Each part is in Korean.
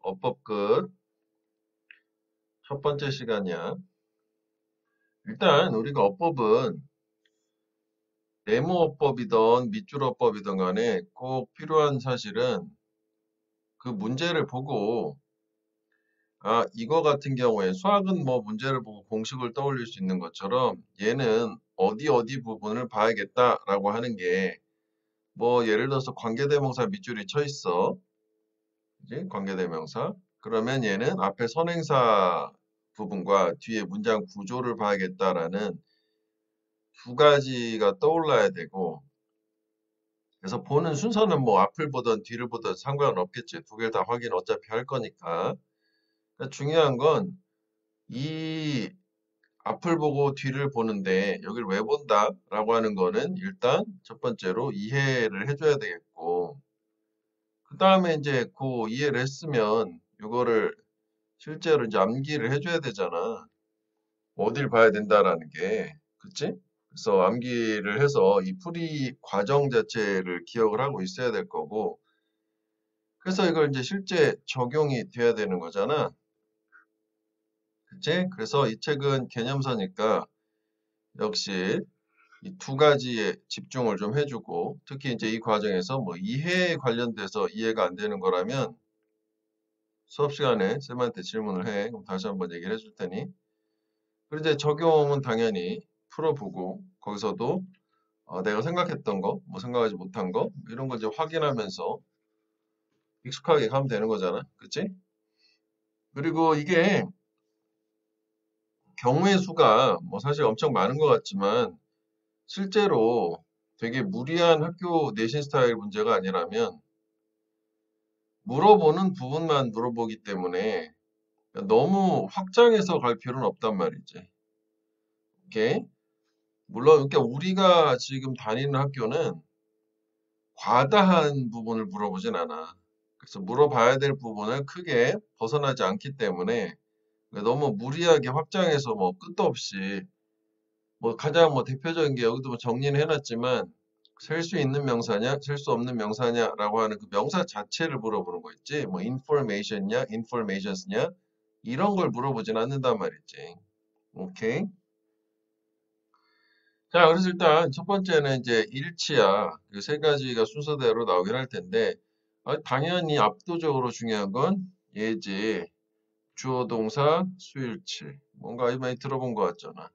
어법 끝. 첫 번째 시간이야. 일단 우리가 어법은 네모어법이든 밑줄어법이든 간에 꼭 필요한 사실은 그 문제를 보고 이거 같은 경우에 수학은 뭐 문제를 보고 공식을 떠올릴 수 있는 것처럼 얘는 어디 어디 부분을 봐야겠다라고 하는 게 뭐 예를 들어서 관계대명사 밑줄이 쳐 있어. 그지? 관계대명사. 그러면 얘는 앞에 선행사 부분과 뒤에 문장 구조를 봐야겠다라는 두 가지가 떠올라야 되고, 그래서 보는 순서는 뭐 앞을 보든 뒤를 보든 상관은 없겠지. 두 개를 다 확인 어차피 할 거니까. 그러니까 중요한 건 이 앞을 보고 뒤를 보는데 여길 왜 본다라고 하는 거는 일단 첫 번째로 이해를 해줘야 되겠고, 그 다음에 이제 그 이해를 했으면 이거를 실제로 이제 암기를 해줘야 되잖아. 어딜 봐야 된다라는 게, 그치? 그래서 암기를 해서 이 풀이 과정 자체를 기억을 하고 있어야 될 거고, 그래서 이걸 이제 실제 적용이 돼야 되는 거잖아. 그치? 그래서 이 책은 개념서니까 역시 이 두 가지에 집중을 좀 해주고, 특히 이제 이 과정에서 뭐 이해에 관련돼서 이해가 안 되는 거라면 수업 시간에 쌤한테 질문을 해. 그럼 다시 한번 얘기를 해줄 테니. 그리고 이제 적용은 당연히 풀어보고, 거기서도 내가 생각했던 거, 뭐 생각하지 못한 거, 이런 걸 이제 확인하면서 익숙하게 가면 되는 거잖아. 그치? 그리고 이게 경우의 수가 뭐 사실 엄청 많은 것 같지만 실제로 되게 무리한 학교 내신 스타일 문제가 아니라면 물어보는 부분만 물어보기 때문에 너무 확장해서 갈 필요는 없단 말이지. 오케이? 물론 그러니까 우리가 지금 다니는 학교는 과다한 부분을 물어보진 않아. 그래서 물어봐야 될 부분을 크게 벗어나지 않기 때문에 너무 무리하게 확장해서 뭐 끝도 없이 뭐 가장 뭐 대표적인 게 여기도 뭐 정리는 해놨지만 셀 수 있는 명사냐, 셀 수 없는 명사냐라고 하는 그 명사 자체를 물어보는 거 있지. 뭐 information냐, informations냐 이런 걸 물어보진 않는단 말이지. 오케이. 자, 그래서 일단 첫 번째는 이제 일치야. 그 세 가지가 순서대로 나오긴 할 텐데 당연히 압도적으로 중요한 건 예지, 주어 동사, 수일치. 뭔가 많이 들어본 것 같잖아.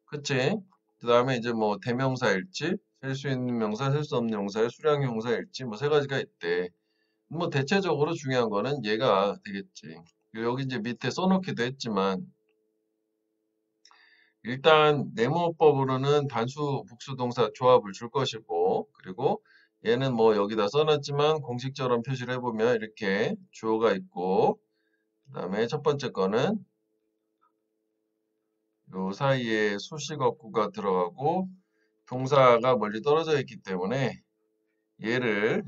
그치? 그 다음에 이제 뭐 대명사일지, 셀 수 있는 명사, 셀 수 없는 명사의 수량형사일지 뭐 세 가지가 있대. 뭐 대체적으로 중요한 거는 얘가 되겠지. 여기 이제 밑에 써놓기도 했지만 일단 네모법으로는 단수 복수동사 조합을 줄 것이고 그리고 얘는 뭐 여기다 써놨지만 공식처럼 표시를 해보면 이렇게 주어가 있고 그 다음에 첫 번째 거는 요 사이에 수식어구가 들어가고 동사가 멀리 떨어져 있기 때문에 얘를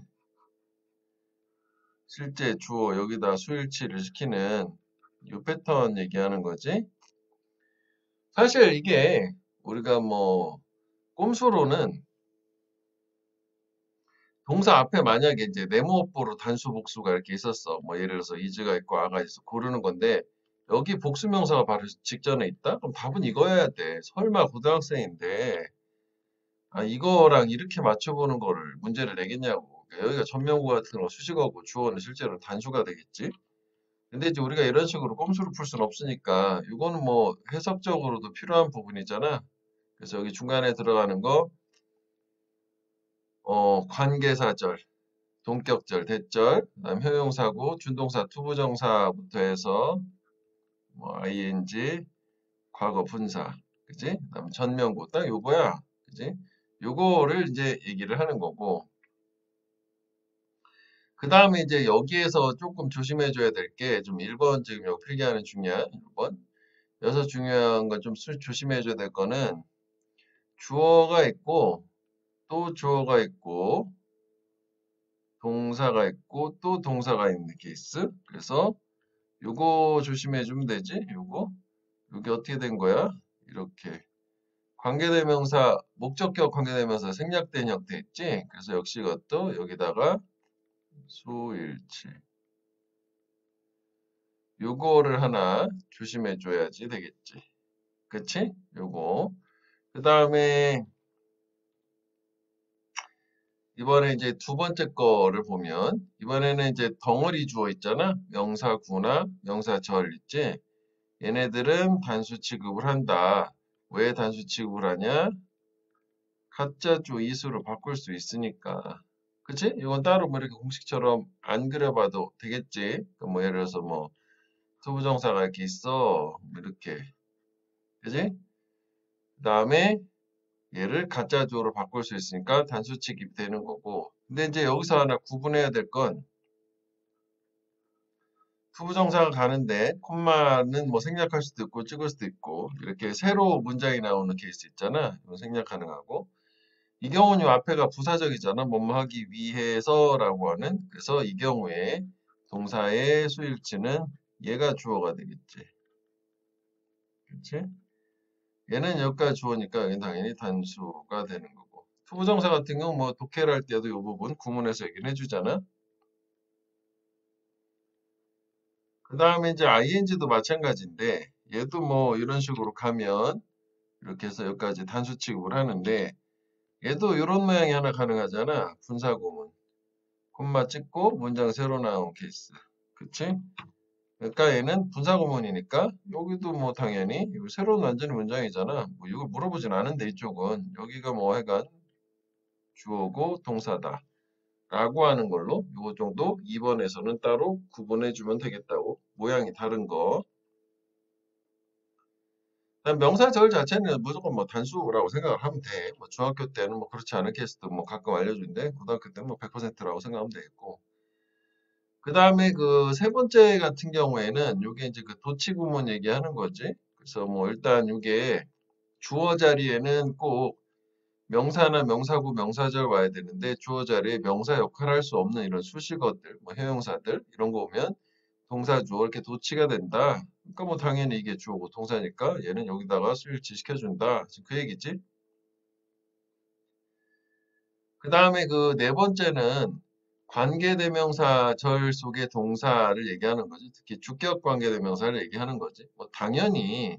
실제 주어 여기다 수일치를 시키는 요 패턴 얘기하는 거지. 사실 이게 우리가 뭐 꼼수로는 동사 앞에 만약에 이제 네모업보로 단수 복수가 이렇게 있었어. 뭐 예를 들어서 is가 있고 a가 있어. 고르는 건데 여기 복수명사가 바로 직전에 있다? 그럼 답은 이거여야 돼. 설마 고등학생인데 이거랑 이렇게 맞춰보는 거를 문제를 내겠냐고. 그러니까 여기가 전명구 같은 거 수식어고 주어는 실제로 단수가 되겠지. 근데 이제 우리가 이런 식으로 꼼수를 풀 수는 없으니까 이거는 뭐 해석적으로도 필요한 부분이잖아. 그래서 여기 중간에 들어가는 거 관계사절, 동격절, 대절, 그다음 형용사고, 준동사, 투부정사부터 해서 뭐 ing, 과거 분사, 그지? 그다음 전명구 딱 요거야, 그지? 요거를 이제 얘기를 하는 거고, 그 다음에 이제 여기에서 조금 조심해줘야 될 게 좀 1번 지금 여기 필기하는 중이야, 1번. 여기서 중요한 건 좀 조심해줘야 될 거는 주어가 있고 또 주어가 있고 동사가 있고 또 동사가 있는 케이스. 그래서 요거 조심해 주면 되지. 요거. 요게 어떻게 된 거야? 이렇게. 관계대명사, 목적격 관계대명사 생략된 형태 있지? 그래서 역시 이것도 여기다가 수일치. 요거를 하나 조심해 줘야지 되겠지. 그치? 요거. 그 다음에 이번에 이제 두 번째 거를 보면 이번에는 이제 덩어리 주어 있잖아. 명사구나 명사절 있지. 얘네들은 단수 취급을 한다. 왜 단수 취급을 하냐? 가짜주 이수로 바꿀 수 있으니까. 그치? 이건 따로 뭐 이렇게 공식처럼 안 그려봐도 되겠지. 그럼 뭐 예를 들어서 뭐 투부정사가 이렇게 있어. 이렇게. 그지? 그 다음에 얘를 가짜주어로 바꿀 수 있으니까 단수 취급이 되는 거고. 근데 이제 여기서 하나 구분해야 될 건 투부정사가 가는데 콤마는 뭐 생략할 수도 있고 찍을 수도 있고 이렇게 새로 문장이 나오는 케이스 있잖아. 이건 생략 가능하고. 이 경우는 요 앞에가 부사적이잖아. 뭐뭐 하기 위해서라고 하는. 그래서 이 경우에 동사의 수일치는 얘가 주어가 되겠지. 그치? 얘는 여기까지 주어니까 여기 당연히 단수가 되는 거고. 투부정사 같은 경우 뭐 독해를 할 때도 이 부분 구문에서 얘기를 해주잖아. 그 다음에 이제 ing도 마찬가지인데 얘도 뭐 이런 식으로 가면 이렇게 해서 여기까지 단수 취급을 하는데 얘도 이런 모양이 하나 가능하잖아. 분사구문. 콤마 찍고 문장 새로 나온 케이스. 그치? 그러니까 얘는 분사구문이니까 여기도 뭐 당연히 이거 새로운 완전히 문장이잖아. 뭐 이거 물어보진 않은데 이쪽은 여기가 뭐 해간 주어고 동사다 라고 하는 걸로 요거 정도 2번에서는 따로 구분해 주면 되겠다고. 모양이 다른 거. 그다음 명사절 자체는 무조건 뭐 단수라고 생각을 하면 돼. 뭐 중학교 때는 뭐 그렇지 않은 케이스도 뭐 가끔 알려주는데 고등학교 때는 뭐 100%라고 생각하면 되겠고. 그 다음에 그 세 번째 같은 경우에는 요게 이제 그 도치구문 얘기하는 거지. 그래서 뭐 일단 요게 주어 자리에는 꼭 명사나 명사구, 명사절 와야 되는데 주어 자리에 명사 역할을 할 수 없는 이런 수식어들, 뭐 형용사들 이런 거 오면 동사 주어 이렇게 도치가 된다. 그러니까 뭐 당연히 이게 주어고 동사니까 얘는 여기다가 수일치 시켜준다. 지금 그 얘기지. 그 다음에 그 네 번째는 관계대명사절 속의 동사를 얘기하는 거지. 특히 주격 관계대명사를 얘기하는 거지. 뭐 당연히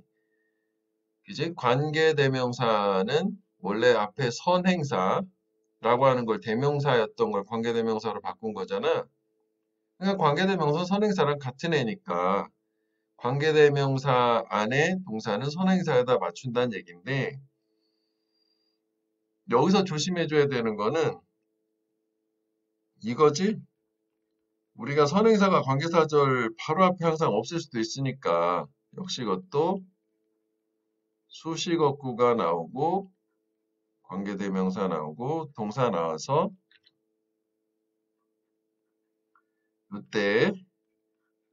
이제 관계대명사는 원래 앞에 선행사라고 하는 걸 대명사였던 걸 관계대명사로 바꾼 거잖아. 그러니까 관계대명사 선행사랑 같은 애니까 관계대명사 안에 동사는 선행사에다 맞춘다는 얘기인데 여기서 조심해줘야 되는 거는 이거지. 우리가 선행사가 관계사절 바로 앞에 항상 없을 수도 있으니까 역시 이것도 수식어구가 나오고 관계대명사 나오고 동사 나와서 이때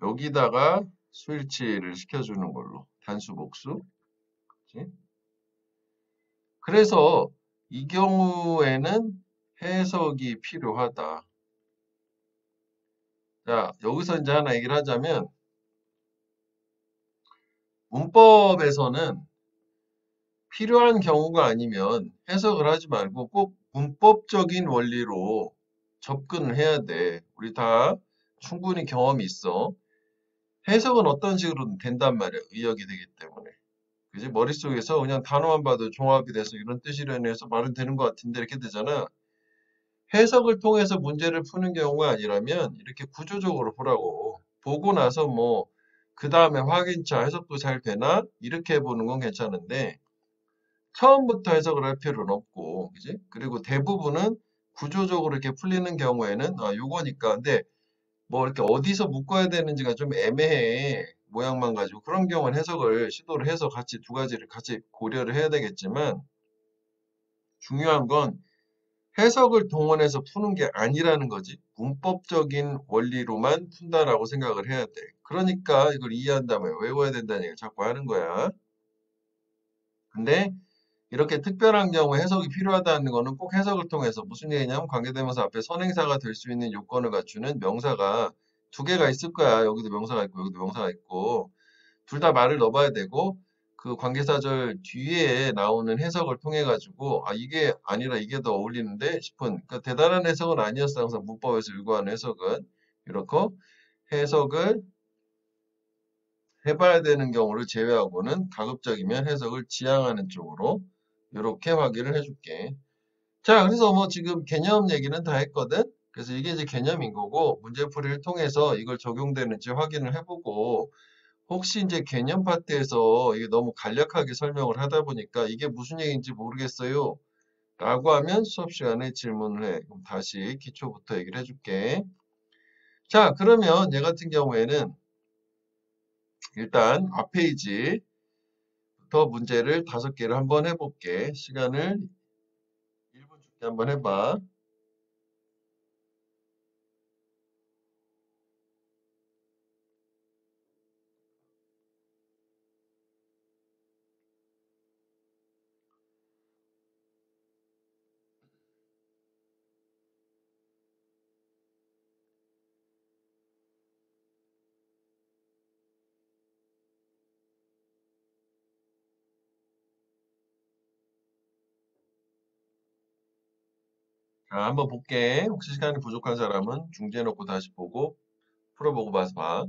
여기다가 수일치를 시켜주는 걸로 단수 복수. 그치? 그래서 이 경우에는 해석이 필요하다. 자, 여기서 이제 하나 얘기를 하자면 문법에서는 필요한 경우가 아니면 해석을 하지 말고 꼭 문법적인 원리로 접근을 해야 돼. 우리 다 충분히 경험이 있어. 해석은 어떤 식으로든 된단 말이야. 의역이 되기 때문에. 그지? 머릿속에서 그냥 단어만 봐도 종합이 돼서 이런 뜻이려니 해서 말은 되는 것 같은데 이렇게 되잖아. 해석을 통해서 문제를 푸는 경우가 아니라면 이렇게 구조적으로 보라고. 보고 나서 뭐 그 다음에 확인차 해석도 잘 되나? 이렇게 보는 건 괜찮은데 처음부터 해석을 할 필요는 없고, 그지? 그리고 대부분은 구조적으로 이렇게 풀리는 경우에는 요거니까. 근데 뭐 이렇게 어디서 묶어야 되는지가 좀 애매해. 모양만 가지고. 그런 경우는 해석을 시도를 해서 같이 두 가지를 같이 고려를 해야 되겠지만 중요한 건 해석을 동원해서 푸는 게 아니라는 거지. 문법적인 원리로만 푼다라고 생각을 해야 돼. 그러니까 이걸 이해한다면 외워야 된다는 얘기를 자꾸 하는 거야. 근데 이렇게 특별한 경우 해석이 필요하다는 거는 꼭 해석을 통해서 무슨 얘기냐면 관계대명사 앞에 선행사가 될 수 있는 요건을 갖추는 명사가 두 개가 있을 거야. 여기도 명사가 있고 여기도 명사가 있고 둘 다 말을 넣어봐야 되고 그 관계사절 뒤에 나오는 해석을 통해 가지고 이게 아니라 이게 더 어울리는데 싶은 그러니까 대단한 해석은 아니었어. 항상 문법에서 요구하는 해석은 이렇게 해석을 해봐야 되는 경우를 제외하고는 가급적이면 해석을 지향하는 쪽으로 이렇게 확인을 해줄게. 자, 그래서 뭐 지금 개념 얘기는 다 했거든? 그래서 이게 이제 개념인 거고, 문제풀이를 통해서 이걸 적용되는지 확인을 해보고, 혹시 이제 개념 파트에서 이게 너무 간략하게 설명을 하다 보니까 이게 무슨 얘기인지 모르겠어요. 라고 하면 수업 시간에 질문을 해. 그럼 다시 기초부터 얘기를 해줄게. 자, 그러면 얘 같은 경우에는 일단 앞 페이지부터 문제를 5개를 한번 해볼게. 시간을 1분 줄게 한번 해봐. 자, 한번 볼게. 혹시 시간이 부족한 사람은 중지해놓고 다시 보고 풀어보고 봐서 봐.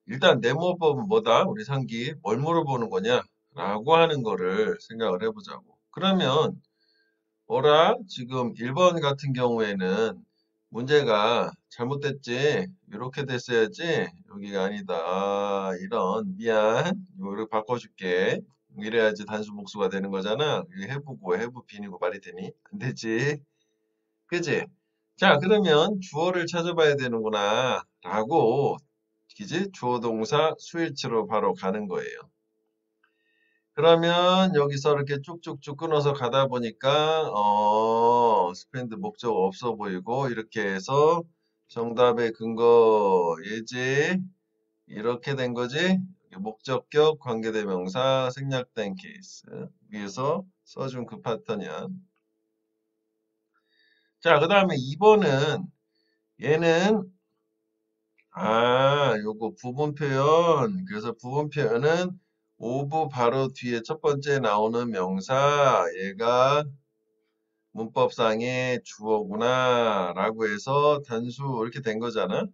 일단 네모법은 뭐다? 우리 상기 뭘 물어보는 거냐? 라고 하는 거를 생각을 해보자고. 그러면 어라? 지금 1번 같은 경우에는 문제가 잘못됐지? 이렇게 됐어야지? 여기가 아니다. 아, 이런 미안. 이거를 바꿔줄게. 이래야지 단수 복수가 되는 거잖아. 이거 해보고 해부 비니고 말이 되니? 안 되지. 그지? 자, 그러면 주어를 찾아봐야 되는구나. 라고, 그지? 주어 동사 수일치로 바로 가는 거예요. 그러면 여기서 이렇게 쭉쭉쭉 끊어서 가다 보니까, 스펜드 목적 없어 보이고, 이렇게 해서 정답의 근거, 예지? 이렇게 된 거지? 목적격, 관계대명사, 생략된 케이스. 위에서 써준 그 패턴이야. 자, 그 다음에 2번은 얘는 요거 부분 표현. 그래서 부분 표현은 오브 바로 뒤에 첫 번째 나오는 명사 얘가 문법상의 주어구나 라고 해서 단수 이렇게 된 거잖아.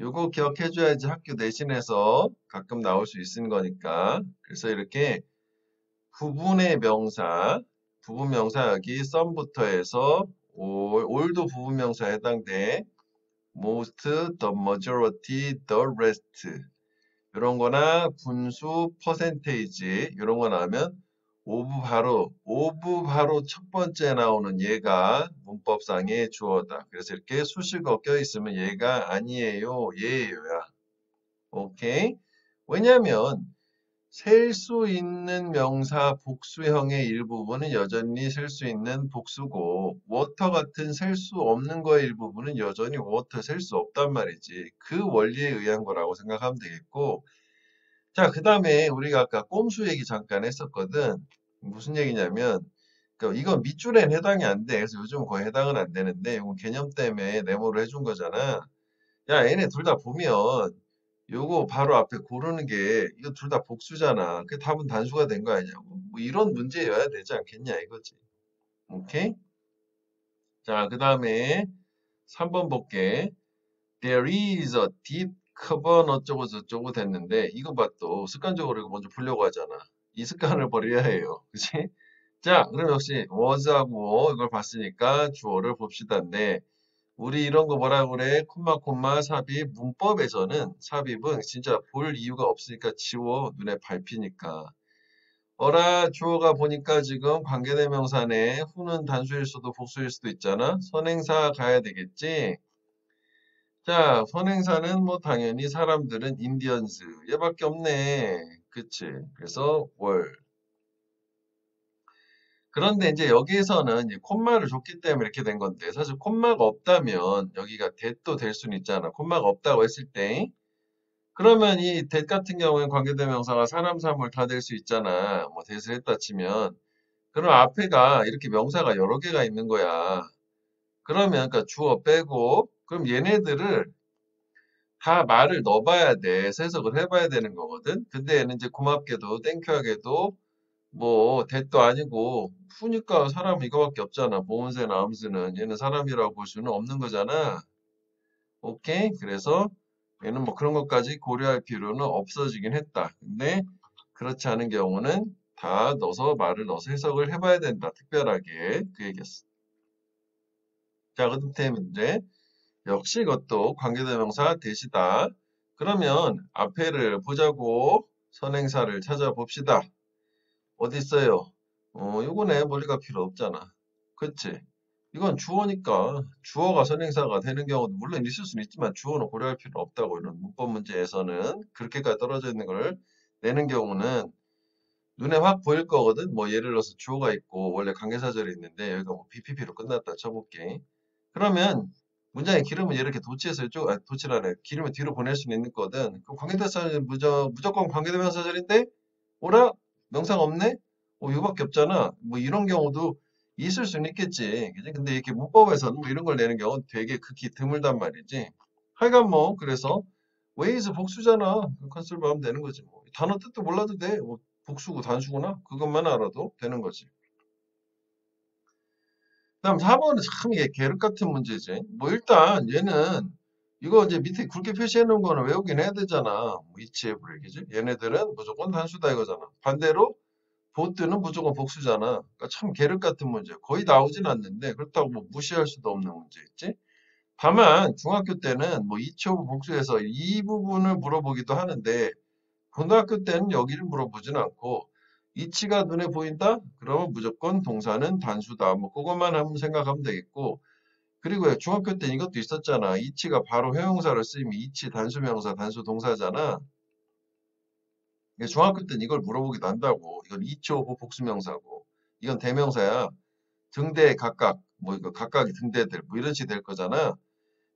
요거 기억해줘야지 학교 내신에서 가끔 나올 수 있는 거니까. 그래서 이렇게 부분의 명사, 부분 명사 여기 썸부터 해서 올도 부분 명사에 해당돼. most, the majority, the rest 이런 거나 분수, 퍼센테이지 이런 거 나오면 오브 바로 첫 번째 나오는 얘가 문법상의 주어다. 그래서 이렇게 수식어 껴있으면 얘가 아니에요, 얘예요야. 오케이? 왜냐면 셀 수 있는 명사 복수형의 일부분은 여전히 셀 수 있는 복수고 워터 같은 셀 수 없는 거의 일부분은 여전히 워터 셀 수 없단 말이지. 그 원리에 의한 거라고 생각하면 되겠고 자, 그 다음에 우리가 아까 꼼수 얘기 잠깐 했었거든. 무슨 얘기냐면 그러니까 이건 밑줄엔 해당이 안 돼. 그래서 요즘 거의 해당은 안 되는데 이건 개념 때문에 네모를 해준 거잖아. 야, 얘네 둘 다 보면 요거 바로 앞에 고르는 게 이거 둘 다 복수잖아. 그 답은 단수가 된 거 아니냐고. 뭐 이런 문제여야 되지 않겠냐 이거지. 오케이? 자, 그 다음에 3번 볼게. There is a deep cover 어쩌고 저쩌고 됐는데 이거 봐 또 습관적으로 이거 먼저 보려고 하잖아. 이 습관을 버려야 해요. 그치? 자, 그럼 역시 was하고 이걸 봤으니까 주어를 봅시다인데 우리 이런 거 뭐라 그래? 콤마 삽입 문법에서는 삽입은 진짜 볼 이유가 없으니까 지워 눈에 밟히니까 어라 주어가 보니까 지금 관계대명사네 후는 단수일 수도 복수일 수도 있잖아 선행사 가야 되겠지 자 선행사는 뭐 당연히 사람들은 인디언스 얘밖에 없네 그치 그래서 월 그런데 이제 여기에서는 이제 콤마를 줬기 때문에 이렇게 된 건데 사실 콤마가 없다면 여기가 that도 될 수는 있잖아. 콤마가 없다고 했을 때 그러면 이 that 같은 경우에는 관계대명사가 사람 사물 다 될 수 있잖아. 뭐 that을 했다 치면 그럼 앞에가 이렇게 명사가 여러 개가 있는 거야. 그러면 그러니까 주어 빼고 그럼 얘네들을 다 말을 넣어봐야 돼. 해석을 해봐야 되는 거거든. 근데 얘는 이제 고맙게도 땡큐하게도 뭐 대도 아니고 푸니까 사람 이거밖에 없잖아. 보온새나 암새는 얘는 사람이라고 볼 수는 없는 거잖아. 오케이? 그래서 얘는 뭐 그런 것까지 고려할 필요는 없어지긴 했다. 근데 그렇지 않은 경우는 다 넣어서 말을 넣어서 해석을 해봐야 된다. 특별하게 그 얘기였어. 자, 그 다음에 문제. 역시 이것도 관계대명사 대시다. 그러면 앞에를 보자고 선행사를 찾아봅시다. 어디 있어요? 요거네. 멀리가 필요 없잖아. 그치? 이건 주어니까 주어가 선행사가 되는 경우도 물론 있을 수는 있지만 주어는 고려할 필요 없다고 이런 문법 문제에서는 그렇게까지 떨어져 있는 걸 내는 경우는 눈에 확 보일 거거든. 뭐 예를 들어서 주어가 있고 원래 관계사절이 있는데 여기가 뭐 BPP로 끝났다 쳐볼게. 그러면 문장의 기름은 이렇게 도치해서 이쪽 도치라네. 기름을 뒤로 보낼 수는 있는 거든. 그럼 관계대명사절은 무조건 관계대명사절인데 뭐라? 명사가 없네? 이거밖에 없잖아. 뭐 이런 경우도 있을 수는 있겠지. 그지? 근데 이렇게 문법에서는 뭐 이런 걸 내는 경우는 되게 극히 드물단 말이지. 하여간 뭐 그래서 ways 복수잖아. 컨설브 하면 되는 거지 뭐. 단어 뜻도 몰라도 돼. 뭐 복수고 단수구나. 그것만 알아도 되는 거지. 그다음 4번은 참 이게 계륵 같은 문제지. 뭐 일단 얘는 이거 이제 밑에 굵게 표시해 놓은 거는 외우긴 해야 되잖아. 뭐 이치에 브레이크지. 얘네들은 무조건 단수다 이거잖아. 반대로 보트는 무조건 복수잖아. 그러니까 참 계륵 같은 문제. 거의 나오진 않는데 그렇다고 뭐 무시할 수도 없는 문제겠지. 다만 중학교 때는 뭐 이치오브 복수에서 이 부분을 물어보기도 하는데 고등학교 때는 여기를 물어보진 않고 이치가 눈에 보인다? 그러면 무조건 동사는 단수다. 뭐 그것만 한번 생각하면 되겠고 그리고 중학교 때 이것도 있었잖아. 이치가 바로 형용사로 쓰이면 이치 단수명사 단수 동사잖아. 중학교 때는 이걸 물어보기도 한다고. 이건 이치오브 복수명사고. 이건 대명사야. 등대 각각 뭐 이거 각각이 등대들 뭐 이런 식이 될 거잖아.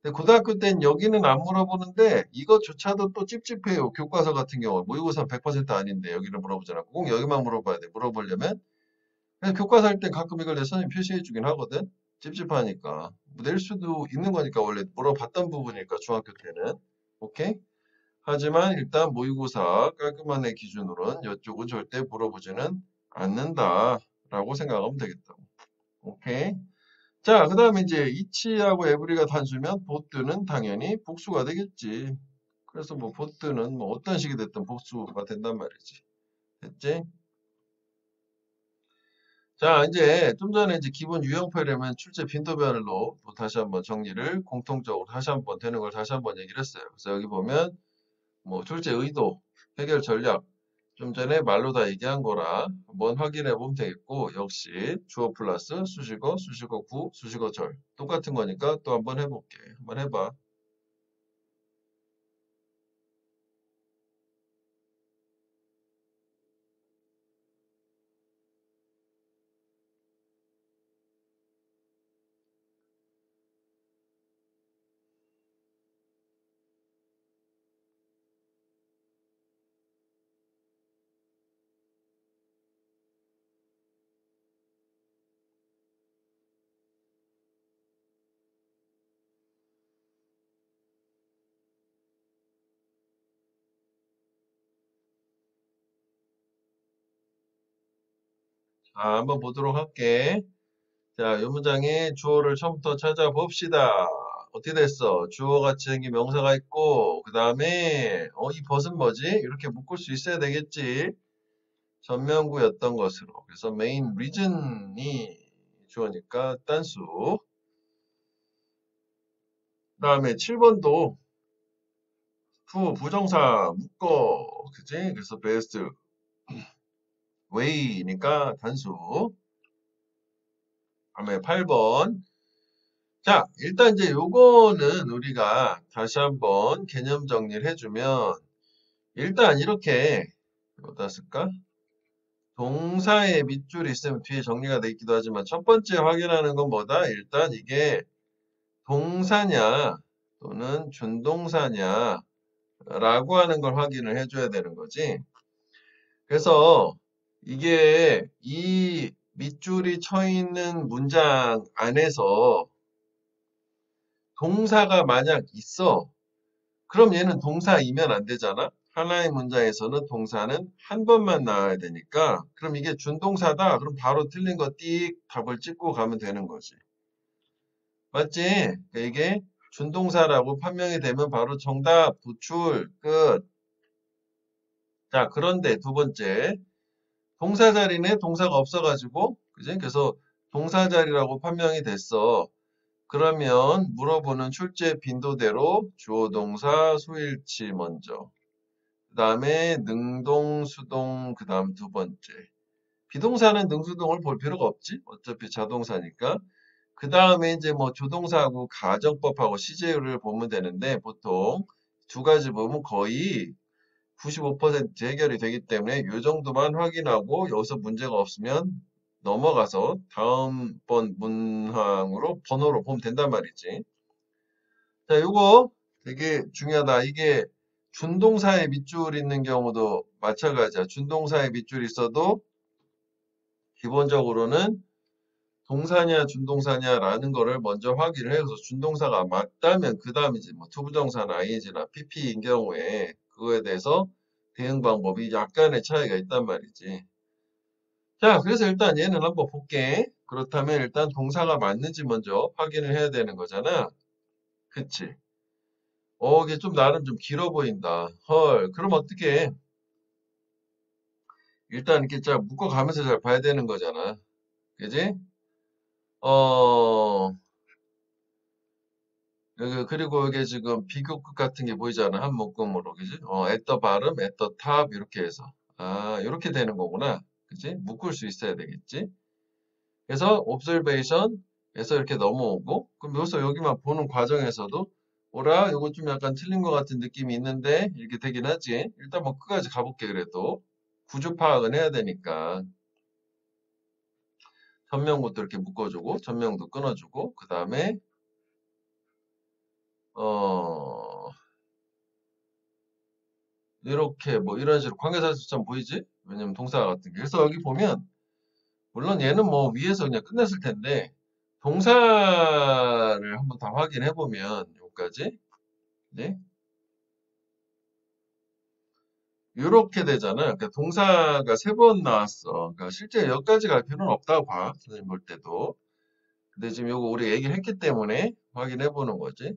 근데 고등학교 때는 여기는 안 물어보는데 이것조차도 또 찝찝해요. 교과서 같은 경우 모의고사 100% 아닌데 여기를 물어보잖아. 꼭 여기만 물어봐야 돼. 물어보려면. 그래서 교과서 할 때 가끔 이걸 내 선생님 표시해 주긴 하거든. 찝찝하니까. 뭐 낼 수도 있는 거니까 원래 물어봤던 부분이니까 중학교 때는. 오케이? 하지만 일단 모의고사 깔끔한 애 기준으로는 이쪽은 절대 물어보지는 않는다라고 생각하면 되겠다. 오케이. 자, 그 다음에 이제 이치하고 에브리가 단수면 보트는 당연히 복수가 되겠지. 그래서 뭐 보트는 뭐 어떤 식이 됐든 복수가 된단 말이지. 됐지? 자, 이제 좀 전에 이제 기본 유형표라면 출제 빈도별로 또 다시 한번 정리를 공통적으로 다시 한번 되는 걸 다시 한번 얘기를 했어요. 그래서 여기 보면 뭐 출제 의도, 해결 전략, 좀 전에 말로 다 얘기한 거라 한번 확인해 보면 되겠고 역시 주어 플러스 수식어, 수식어 구, 수식어 절 똑같은 거니까 또 한번 해볼게. 한번 해봐. 자, 한번 보도록 할게. 자, 이 문장의 주어를 처음부터 찾아봅시다. 어떻게 됐어? 주어 같이 생긴 명사가 있고, 그 다음에, 이 벗은 뭐지? 이렇게 묶을 수 있어야 되겠지. 전면구였던 것으로. 그래서 main reason이 주어니까 단수. 그 다음에 7번도 후 부정사 묶어. 그지? 그래서 best way니까 단수. 다음에 8번. 자, 일단 이제 요거는 우리가 다시 한번 개념 정리를 해주면 일단 이렇게 어디다 쓸까? 동사의 밑줄이 있으면 뒤에 정리가 돼 있기도 하지만 첫 번째 확인하는 건 뭐다? 일단 이게 동사냐 또는 준동사냐 라고 하는 걸 확인을 해줘야 되는 거지. 그래서 이게 이 밑줄이 쳐 있는 문장 안에서 동사가 만약 있어. 그럼 얘는 동사이면 안 되잖아. 하나의 문장에서는 동사는 한 번만 나와야 되니까 그럼 이게 준동사다. 그럼 바로 틀린 거 띡 답을 찍고 가면 되는 거지. 맞지? 그러니까 이게 준동사라고 판명이 되면 바로 정답, 도출, 끝. 자, 그런데 두 번째. 동사 자리네 동사가 없어가지고, 그지? 그래서 동사 자리라고 판명이 됐어. 그러면 물어보는 출제 빈도대로 주어, 동사, 소일치 먼저. 그 다음에 능동, 수동, 그 다음 두 번째. 비동사는 능수동을 볼 필요가 없지. 어차피 자동사니까. 그 다음에 이제 뭐 조동사하고 가정법하고 시제를 보면 되는데 보통 두 가지 보면 거의 95% 해결이 되기 때문에 이 정도만 확인하고 여기서 문제가 없으면 넘어가서 다음번 문항으로 번호로 보면 된단 말이지. 자, 요거 되게 중요하다. 이게 준동사에 밑줄 있는 경우도 마찬가지야. 준동사에 밑줄이 있어도 기본적으로는 동사냐 준동사냐라는 거를 먼저 확인을 해서 준동사가 맞다면 그 다음이지 뭐 투부정사나 ing나 pp인 경우에 그거에 대해서 대응 방법이 약간의 차이가 있단 말이지. 자, 그래서 일단 얘는 한번 볼게. 그렇다면 일단 동사가 맞는지 먼저 확인을 해야 되는 거잖아. 그치? 이게 좀 나름 좀 길어 보인다. 헐, 그럼 어떻게 해? 일단 이렇게 잘 묶어가면서 잘 봐야 되는 거잖아. 그지? 어, 그리고 이게 지금 비교급 같은 게 보이잖아. 한 묶음으로. 그지? at the bottom, at the top 이렇게 해서. 아, 이렇게 되는 거구나. 그지? 묶을 수 있어야 되겠지? 그래서 observation에서 이렇게 넘어오고 그럼 여기서 여기만 보는 과정에서도 오라, 이거 좀 약간 틀린 것 같은 느낌이 있는데 이렇게 되긴 하지. 일단 뭐 끝까지 가볼게 그래도. 구조 파악은 해야 되니까. 전명부터 이렇게 묶어주고 전명도 끊어주고 그 다음에 어 이렇게 뭐 이런 식으로 관계사실처럼 보이지? 왜냐면 동사 같은 게. 그래서 여기 보면 물론 얘는 뭐 위에서 그냥 끝냈을 텐데 동사를 한번 다 확인해 보면 여기까지 네? 이렇게 되잖아. 그러니까 동사가 세 번 나왔어. 그러니까 실제 여기까지 갈 필요는 없다고 봐. 선생님 볼 때도. 근데 지금 요거 우리 얘기를 했기 때문에 확인해 보는 거지.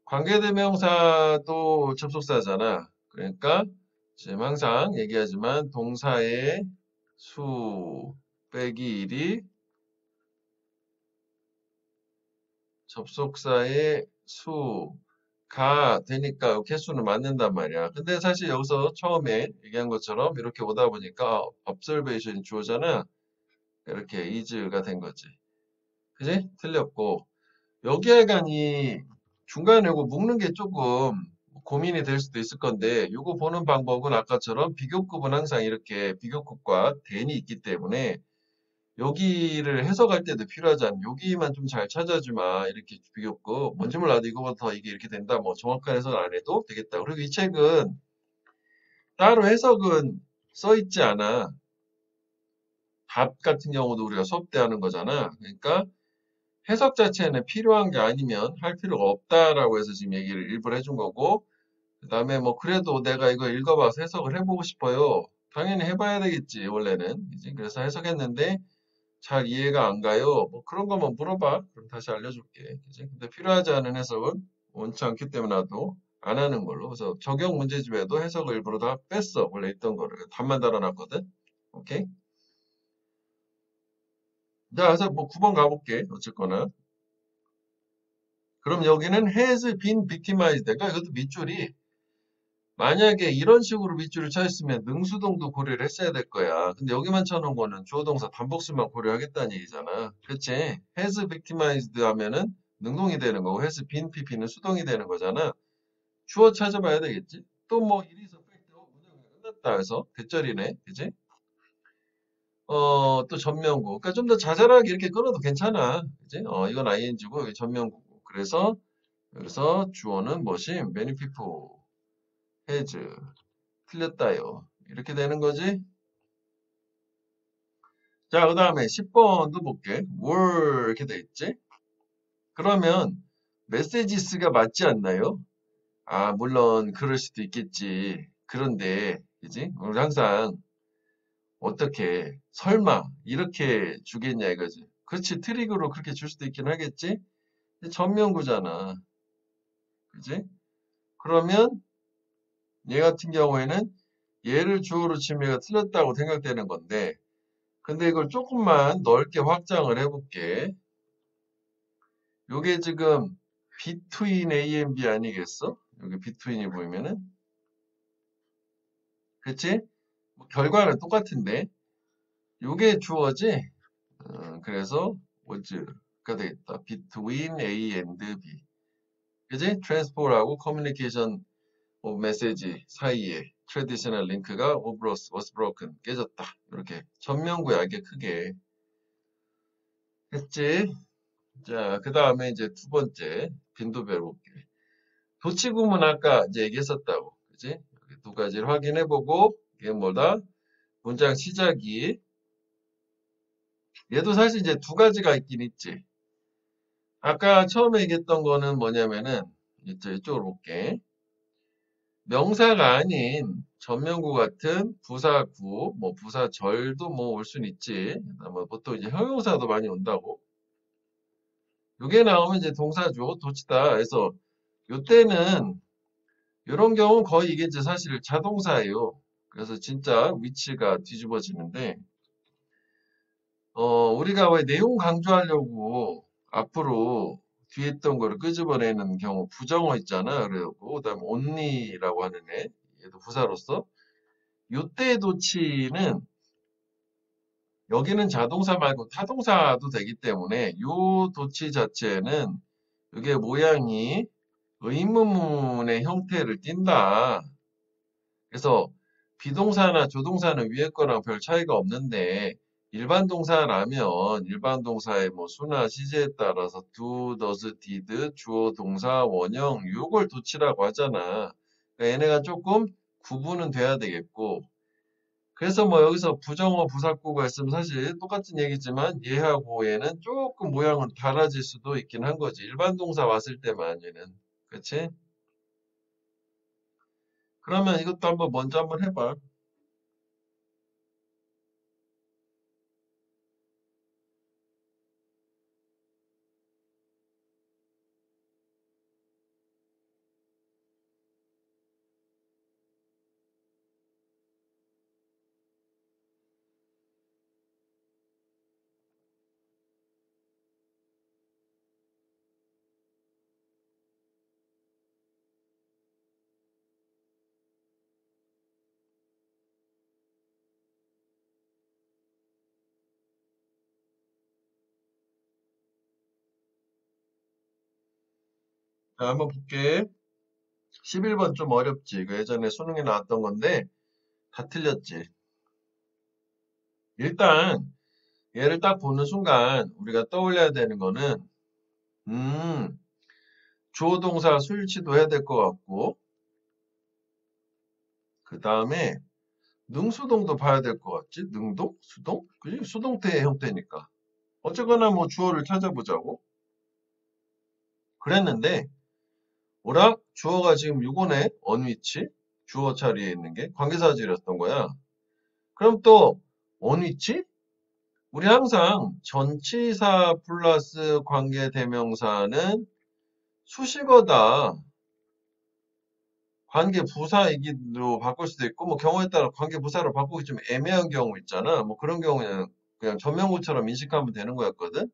관계대명사도 접속사잖아. 그러니까 지금 항상 얘기하지만 동사의 수 빼기 1이 접속사의 수가 되니까 개수는 맞는단 말이야. 근데 사실 여기서 처음에 얘기한 것처럼 이렇게 오다 보니까 observation이 주어잖아. 이렇게 is가 된 거지. 그지? 틀렸고 여기에 간이 중간에 이거 묶는 게 조금 고민이 될 수도 있을 건데 이거 보는 방법은 아까처럼 비교급은 항상 이렇게 비교급과 대인이 있기 때문에 여기를 해석할 때도 필요하지 않아. 여기만 좀 잘 찾아주마. 이렇게 비교급. 뭔지 몰라도 이거보다 더 이게 이렇게 된다. 뭐 정확한 해석 안 해도 되겠다. 그리고 이 책은 따로 해석은 써 있지 않아. 답 같은 경우도 우리가 수업 때 하는 거잖아. 그러니까 해석 자체는 필요한 게 아니면 할 필요가 없다라고 해서 지금 얘기를 일부러 해준 거고, 그 다음에 뭐 그래도 내가 이거 읽어봐서 해석을 해보고 싶어요. 당연히 해봐야 되겠지, 원래는. 그지? 그래서 해석했는데 잘 이해가 안 가요. 뭐 그런 거만 물어봐. 그럼 다시 알려줄게. 그지? 근데 필요하지 않은 해석은 원치 않기 때문에 나도 안 하는 걸로. 그래서 적용 문제집에도 해석을 일부러 다 뺐어. 원래 있던 거를. 답만 달아놨거든. 오케이? 자, 그래서 뭐 9번 가볼게. 어쨌거나. 그럼 여기는 has been victimized. 그러니까 이것도 밑줄이 만약에 이런 식으로 밑줄을 쳐 있으면 능수동도 고려를 했어야 될 거야. 근데 여기만 쳐놓은 거는 주어동사 단복수만 고려하겠다는 얘기잖아. 그렇지? has victimized 하면은 능동이 되는 거고 has been pp는 수동이 되는 거잖아. 주어 찾아봐야 되겠지? 또 뭐 일이서 팩트 문장이 끝났다 해서 대절이네. 그지? 또 전명구. 그러니까 좀 더 자잘하게 이렇게 끊어도 괜찮아. 그지? 이건 ing고 여기 전명구고. 그래서 여기서 주어는 뭐시? many people has 틀렸다요. 이렇게 되는 거지. 자, 그 다음에 10번도 볼게. were 이렇게 돼 있지? 그러면 messages가 맞지 않나요? 아, 물론 그럴 수도 있겠지. 그런데, 그지? 우리 항상 어떻게, 설마 이렇게 주겠냐 이거지. 그렇지, 트릭으로 그렇게 줄 수도 있긴 하겠지? 근데 전면구잖아. 그지? 그러면 얘 같은 경우에는 얘를 주어로 치면 얘가 틀렸다고 생각되는 건데, 근데 이걸 조금만 넓게 확장을 해볼게. 요게 지금 between A and B 아니겠어? 여기 between이 보이면은, 그치? 뭐 결과는 똑같은데, 요게 주어지? 그래서 was가 되겠다. between A and B. 그지? transport하고 communication of message 사이에 traditional link가 was broken. 깨졌다. 이렇게 전면구야, 이게 크게. 했지? 자, 그 다음에 이제 두 번째 빈도별 볼게. 도치구문 아까 이제 얘기했었다고. 그지? 여기 두 가지를 확인해보고, 이게 뭐다? 문장 시작이. 얘도 사실 이제 두 가지가 있긴 있지. 아까 처음에 얘기했던 거는 뭐냐면은, 이쪽으로 볼게. 명사가 아닌 전면구 같은 부사구, 뭐 부사절도 뭐 올 수는 있지. 뭐 보통 이제 형용사도 많이 온다고. 요게 나오면 이제 동사죠. 도치다. 그래서 요때는 이런 경우는 거의 이게 이제 사실 자동사예요. 그래서 진짜 위치가 뒤집어지는데, 우리가 왜 내용 강조하려고 앞으로 뒤에 있던 거를 끄집어내는 경우 부정어 있잖아. 그리고 그다음에 only라고 하는 애, 얘도 부사로서 요때 도치는 여기는 자동사 말고 타동사도 되기 때문에 요 도치 자체는 이게 모양이 의문문의 형태를 띈다. 그래서 비동사나 조동사는 위에 거랑 별 차이가 없는데 일반 동사라면 일반 동사의 뭐 수나 시제에 따라서 do, does, did, 주어, 동사, 원형 요걸 도치라고 하잖아. 그러니까 얘네가 조금 구분은 돼야 되겠고 그래서 뭐 여기서 부정어, 부사구가 있으면 사실 똑같은 얘기지만 얘하고 얘는 조금 모양은 달라질 수도 있긴 한 거지. 일반 동사 왔을 때만 얘는. 그치? 그러면 이것도 한번 먼저 한번 해봐. 자, 한번 볼게. 11번 좀 어렵지. 그 예전에 수능에 나왔던 건데 다 틀렸지. 일단 얘를 딱 보는 순간 우리가 떠올려야 되는 거는 음, 주어 동사 수일치도 해야 될 것 같고 그 다음에 능수동도 봐야 될 것 같지? 능동? 수동? 그지? 수동태의 형태니까. 어쨌거나 뭐 주어를 찾아보자고. 그랬는데 뭐라? 주어가 지금 요거네. on 위치. 주어 자리에 있는 게 관계사절이었던 거야. 그럼 또 on 위치? 우리 항상 전치사 플러스 관계대명사는 수식어다. 관계부사이기로 바꿀 수도 있고, 뭐 경우에 따라 관계부사로 바꾸기 좀 애매한 경우 있잖아. 뭐 그런 경우는 그냥 전면구처럼 인식하면 되는 거였거든.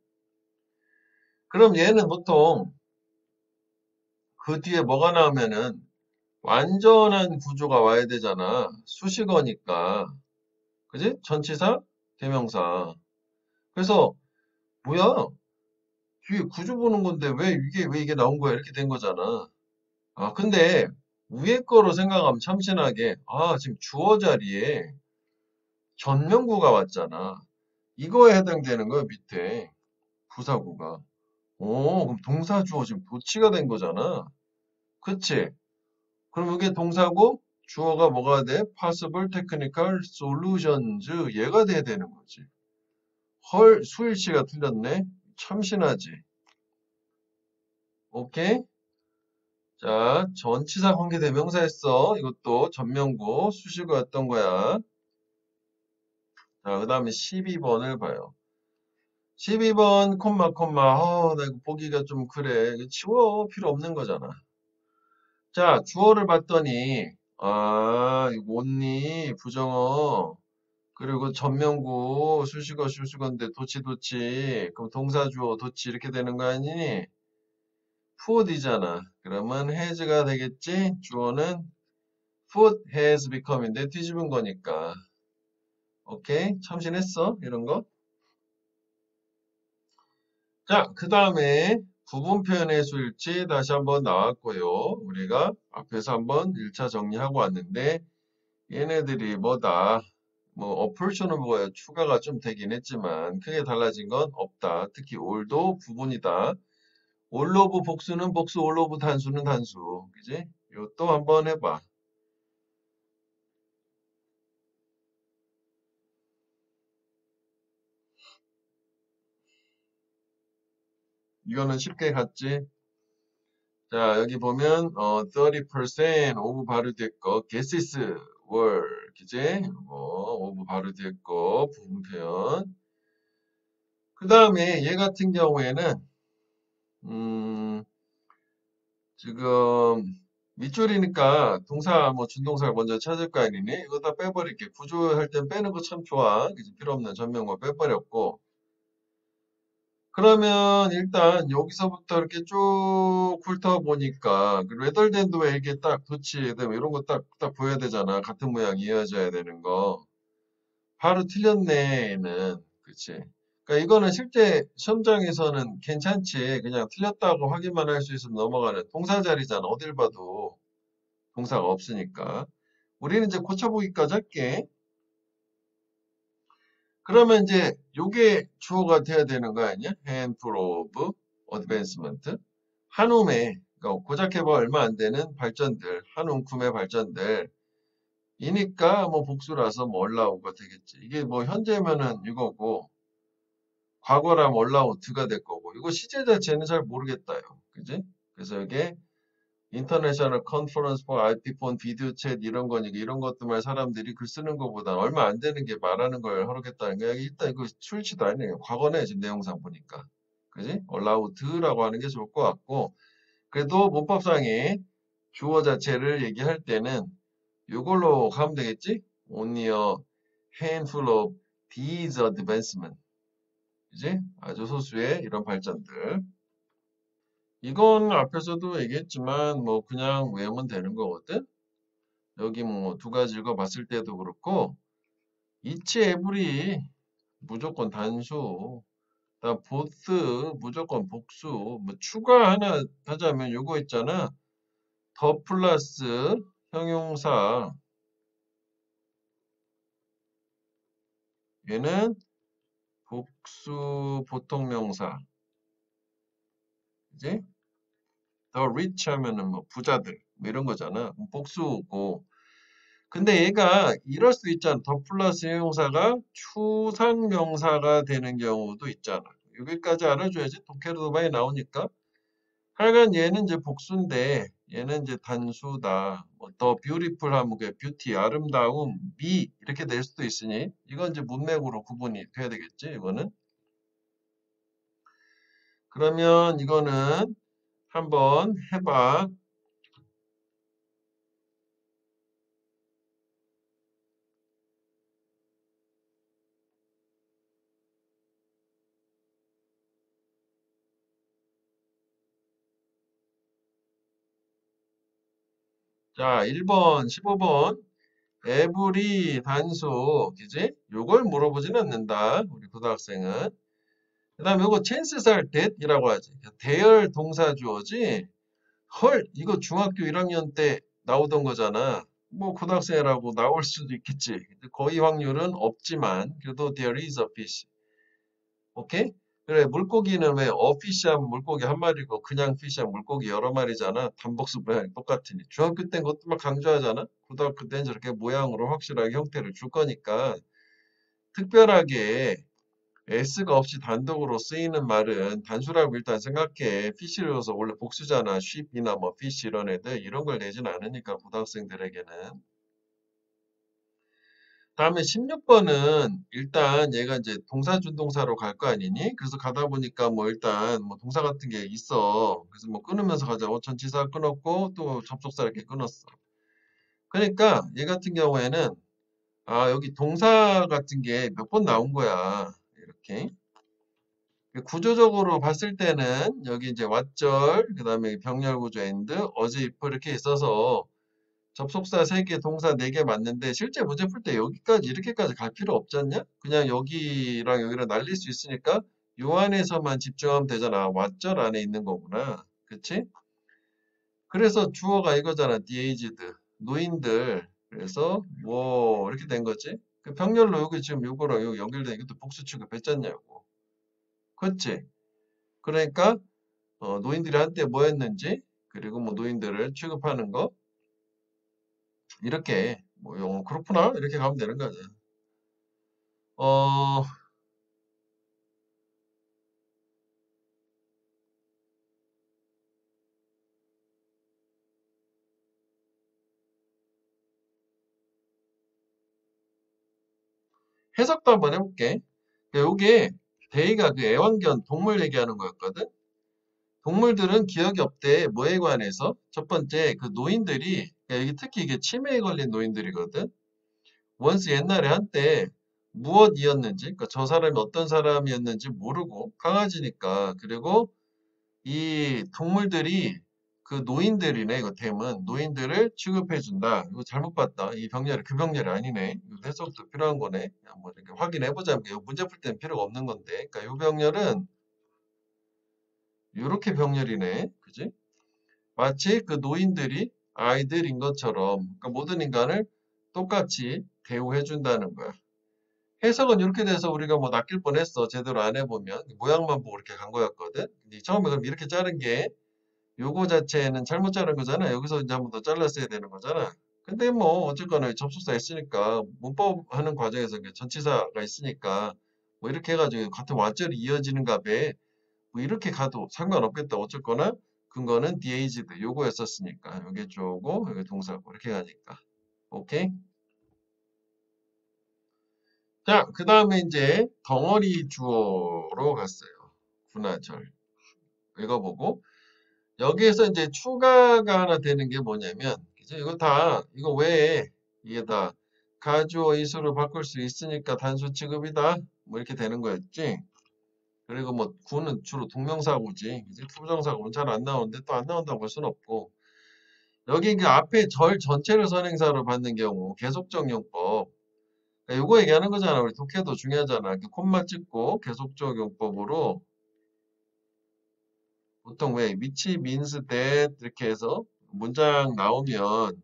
그럼 얘는 보통 그 뒤에 뭐가 나오면은 완전한 구조가 와야 되잖아. 수식어니까. 그지? 전치사, 대명사. 그래서 뭐야? 뒤에 구조 보는 건데 왜 이게 나온 거야? 이렇게 된 거잖아. 아, 근데 위에 거로 생각하면 참신하게, 아, 지금 주어 자리에 전면구가 왔잖아. 이거에 해당되는 거야, 밑에. 부사구가. 오, 그럼 동사 주어 지금 도치가 된 거잖아. 그치? 그럼 이게 동사고, 주어가 뭐가 돼? Possible Technical Solutions. 얘가 돼야 되는 거지. 헐, 수일치가 틀렸네. 참신하지. 오케이? 자, 전치사 관계대명사였어. 이것도 전면구 수식어였던 거야. 자, 그 다음에 12번을 봐요. 12번 콤마 콤마. 나 이거 보기가 좀 그래. 이거 치워. 필요 없는 거잖아. 자, 주어를 봤더니, 이거 온니, 부정어, 그리고 전명구, 수식어, 수식어인데, 도치. 그럼 동사, 주어, 도치, 이렇게 되는 거 아니니? food이잖아. 그러면 has가 되겠지? 주어는 food has become인데, 뒤집은 거니까. 오케이? 참신했어? 이런 거? 자, 그 다음에 부분 표현의 수일치 다시 한번 나왔고요. 우리가 앞에서 한번 1차 정리하고 왔는데, 얘네들이 뭐다? 뭐 어플션은 뭐예요? 추가가 좀 되긴 했지만 크게 달라진 건 없다. 특히 올도 부분이다. 올로브 복수는 복수, 올로브 단수는 단수. 그지? 이것도 한번 해봐. 이거는 쉽게 갔지? 자, 여기 보면 30% 오브 발효됐고 guesses were 그지? 오브 발효됐고 부분 표현. 그 다음에 얘 같은 경우에는 음, 지금 밑줄이니까 동사 뭐 준동사를 먼저 찾을 거 아니니? 이거 다 빼버릴게. 구조할 땐 빼는 거 참 좋아. 그치? 필요 없는 전명과 빼버렸고. 그러면 일단 여기서부터 이렇게 쭉 훑어보니까 그 레덜덴도 이게 딱 도치 이런 거 딱 보여야 되잖아. 같은 모양 이어져야 되는 거. 바로 틀렸네 얘는. 그치? 그러니까 이거는 실제 시험장에서는 괜찮지. 그냥 틀렸다고 확인만 할 수 있으면 넘어가는 동사 자리잖아. 어딜 봐도. 동사가 없으니까. 우리는 이제 고쳐보기까지 할게. 그러면 이제 요게 주어가 돼야 되는 거 아니야? handful of advancement. 한 움에, 그러니까 고작 해봐 얼마 안 되는 발전들, 한 움큼의 발전들. 이니까 뭐 복수라서 뭐 올라오가 되겠지. 이게 뭐 현재면은 이거고, 과거라면 올라우트가 될 거고. 이거 시제 자체는 잘 모르겠다요. 그지? 그래서 이게 인터내셔널 컨퍼런스 포 IP폰 비디오 챗 이런 거니까 이런 것들만 사람들이 글 쓰는 것보다 얼마 안 되는 게 말하는 걸 하겠다는 거야. 일단 이거 출치도 아니에요. 과거네 지금 내용상 보니까. 그지? allowed라고 하는 게 좋을 것 같고 그래도 문법상에 주어 자체를 얘기할 때는 이걸로 가면 되겠지? Only a handful of these advancements. 그지? 아주 소수의 이런 발전들. 이건 앞에서도 얘기했지만 뭐 그냥 외우면 되는 거거든. 여기 뭐 두 가지 읽어봤을 때도 그렇고 each, every 무조건 단수, 그다음 both 무조건 복수, 뭐 추가 하나 하자면 요거 있잖아. 더 플러스 형용사 얘는 복수 보통명사 이제 더 rich 하면은 뭐 부자들 뭐 이런 거잖아. 복수고 근데 얘가 이럴 수도 있잖아. 더 플러스 형용사가 추상명사가 되는 경우도 있잖아. 여기까지 알아줘야지. 독해로도 많이 나오니까. 하여간 얘는 이제 복수인데 얘는 이제 단수다. 뭐더 뷰티풀 하면 그 뷰티, 아름다움, 미 이렇게 될 수도 있으니 이건 이제 문맥으로 구분이 돼야 되겠지. 이거는. 그러면 이거는 한번 해봐. 자, 1번, 15번. 에브리 단수, 그지? 요걸 물어보진 않는다. 우리 고등학생은. 그 다음에 요거 chances are that이라고 하지. 대열 동사 주어지. 헐, 이거 중학교 1학년 때 나오던 거잖아. 뭐 고등학생이라고 나올 수도 있겠지. 거의 확률은 없지만 그래도 there is a fish. 오케이? 그래, 물고기는 왜 어피시한 물고기 한 마리고 그냥 피시한 물고기 여러 마리잖아. 단복수 모양이 똑같으니. 중학교 땐 그것도 막 강조하잖아. 고등학교 땐 저렇게 모양으로 확실하게 형태를 줄 거니까 특별하게 s가 없이 단독으로 쓰이는 말은 단수라고 일단 생각해. 피시로서 원래 복수잖아. sheep이나 뭐 fish 이런 애들 이런 걸 내진 않으니까 고등학생들에게는. 다음에 16번은 일단 얘가 이제 동사 준동사로 갈 거 아니니? 그래서 가다 보니까 뭐 일단 뭐 동사 같은 게 있어. 그래서 뭐 끊으면서 가자고 전치사 끊었고 또 접속사 이렇게 끊었어. 그러니까 얘 같은 경우에는 여기 동사 같은 게 몇 번 나온 거야. 이렇게. 구조적으로 봤을 때는 여기 이제 왓절, 그 다음에 병렬 구조 엔드, 어제 if 이렇게 있어서 접속사 3개, 동사 4개 맞는데 실제 문제 풀 때 여기까지 이렇게까지 갈 필요 없지 않냐? 그냥 여기랑 여기랑 날릴 수 있으니까 요 안에서만 집중하면 되잖아. 왓절 안에 있는 거구나. 그치? 그래서 주어가 이거잖아. the aged. 노인들. 그래서 뭐 이렇게 된 거지. 그 병렬로 여기 지금 요거랑 여기 연결된 이것도 복수 취급했잖냐고. 그치? 그러니까 노인들이 한때 뭐 했는지 그리고 뭐 노인들을 취급하는 거 이렇게 뭐 그렇구나 이렇게 가면 되는 거지. 어, 해석도 한번 해볼게. 요게 데이가 그 애완견 동물 얘기하는 거였거든. 동물들은 기억이 없대. 뭐에 관해서? 첫 번째 그 노인들이 이게 특히 이게 치매에 걸린 노인들이거든. 원스 옛날에 한때 무엇이었는지, 그러니까 저 사람이 어떤 사람이었는지 모르고 강아지니까 그리고 이 동물들이 그 노인들이네, 이거 템은. 노인들을 취급해준다. 이거 잘못 봤다. 이 병렬이 그 병렬이 아니네. 이거 해석도 필요한 거네. 한번 이렇게 확인해보자면, 이거 문제 풀 때는 필요가 없는 건데. 그러니까 이 병렬은 이렇게 병렬이네. 그지? 마치 그 노인들이 아이들인 것처럼, 그러니까 모든 인간을 똑같이 대우해준다는 거야. 해석은 이렇게 돼서 우리가 뭐 낚일 뻔했어. 제대로 안 해보면. 모양만 보고 이렇게 간 거였거든. 근데 처음에 그럼 이렇게 자른 게 요거 자체는 잘못 자른 거잖아. 여기서 이제 한 번 더 잘랐어야 되는 거잖아. 근데 뭐 어쨌거나 접속사 있으니까 문법 하는 과정에서 이게 전치사가 있으니까 뭐 이렇게 해가지고 같은 완절이 이어지는가 봐. 뭐 이렇게 가도 상관없겠다. 어쨌거나 근거는 DAGD 요거였었으니까 요게 주어고 요게 동사고 이렇게 가니까 오케이. 자, 그 다음에 이제 덩어리 주어로 갔어요. 군화절 읽어보고 여기에서 이제 추가가 하나 되는 게 뭐냐면, 그죠? 이거 다, 이거 외에, 이게 다, 가주어 이수로 바꿀 수 있으니까 단수 취급이다. 뭐 이렇게 되는 거였지. 그리고 뭐, 구는 주로 동명사구지. 이제 부정사구는 잘 안 나오는데 또 안 나온다고 볼 수는 없고. 여기 그 앞에 절 전체를 선행사로 받는 경우, 계속적 용법. 그러니까 요거 얘기하는 거잖아. 우리 독해도 중요하잖아. 이렇게 콤마 찍고 계속적 용법으로 보통 왜 which means that 이렇게 해서 문장 나오면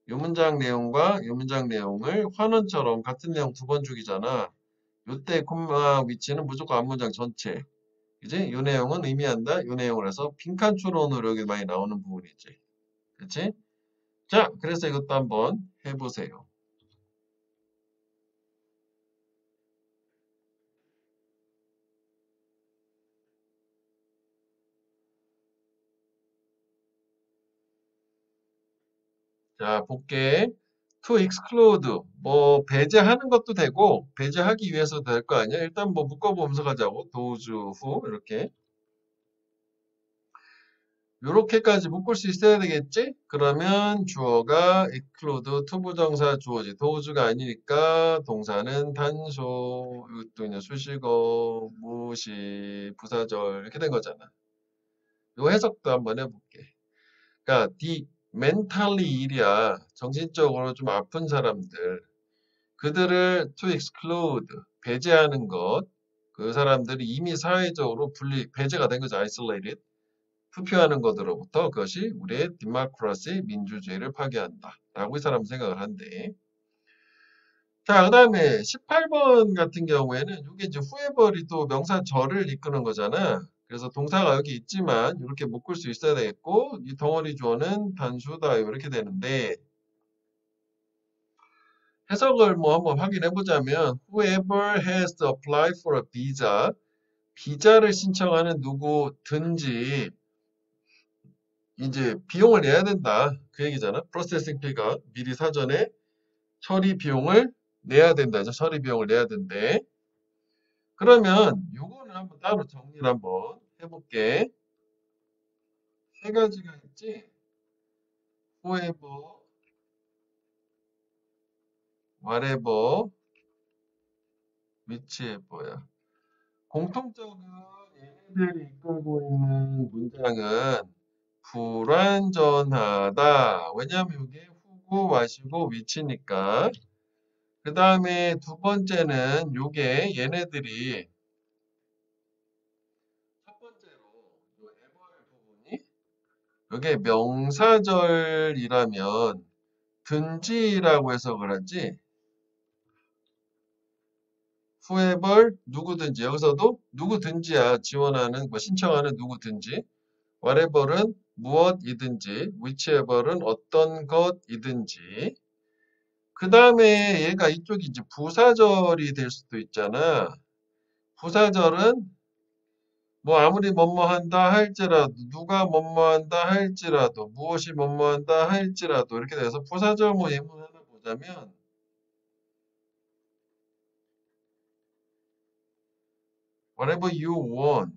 이 문장 내용과 이 문장 내용을 환원처럼 같은 내용 두 번 주기잖아. 요때 콤마 위치는 무조건 앞문장 전체. 그지? 이 내용은 의미한다. 이 내용을 해서 빈칸 추론으로 여기 많이 나오는 부분이지. 그치? 자, 그래서 이것도 한번 해보세요. 자, 볼게. to exclude. 뭐, 배제하는 것도 되고, 배제하기 위해서도 될 거 아니야? 일단 뭐 묶어보면서 가자고. those who. 이렇게. 요렇게까지 묶을 수 있어야 되겠지? 그러면 주어가 include 투부정사 주어지. 도우주가 아니니까 동사는 단수, 이것도 그냥 수식어, 무시, 부사절 이렇게 된 거잖아. 요 해석도 한번 해볼게. 그러니까 the mentally ill이야. 정신적으로 좀 아픈 사람들. 그들을 to exclude, 배제하는 것. 그 사람들이 이미 사회적으로 배제가 된 거죠. isolated. 투표하는 것으로부터 그것이 우리의 디모크라시 민주주의를 파괴한다. 라고 이 사람은 생각을 한대. 자, 그 다음에 18번 같은 경우에는 이게 이제 후에벌이 또 명사절을 이끄는 거잖아. 그래서 동사가 여기 있지만 이렇게 묶을 수 있어야 되겠고 이 덩어리 주어는 단수다 이렇게 되는데 해석을 뭐 한번 확인해 보자면 whoever has applied for a visa 비자를 신청하는 누구든지 이제 비용을 내야 된다. 그 얘기잖아. 프로세싱 피가 미리 사전에 처리 비용을 내야 된다죠. 처리 비용을 내야 된대. 그러면 요거는 한번 따로 정리를 한번 해볼게. 세 가지가 있지. whoever, whatever, whichever야. 공통적인 얘네들이 이끌고 있는 문장은 불완전하다. 왜냐하면 이게 후고 와시고 위치니까. 그 다음에 두 번째는 요게 얘네들이 첫 번째로 요 에버의 부분이 요게 명사절이라면 든지라고 해석을 하지. whoever 누구든지 여기서도 누구든지야 지원하는 뭐 신청하는 누구든지 whatever은 무엇이든지 whichever은 어떤 것이든지 그 다음에 얘가 이쪽이 이제 부사절이 될 수도 있잖아. 부사절은 뭐 아무리 뭐뭐한다 할지라도 누가 뭐뭐한다 할지라도 무엇이 뭐뭐한다 할지라도 이렇게 돼서 부사절 뭐 예문 하나 보자면 whatever you want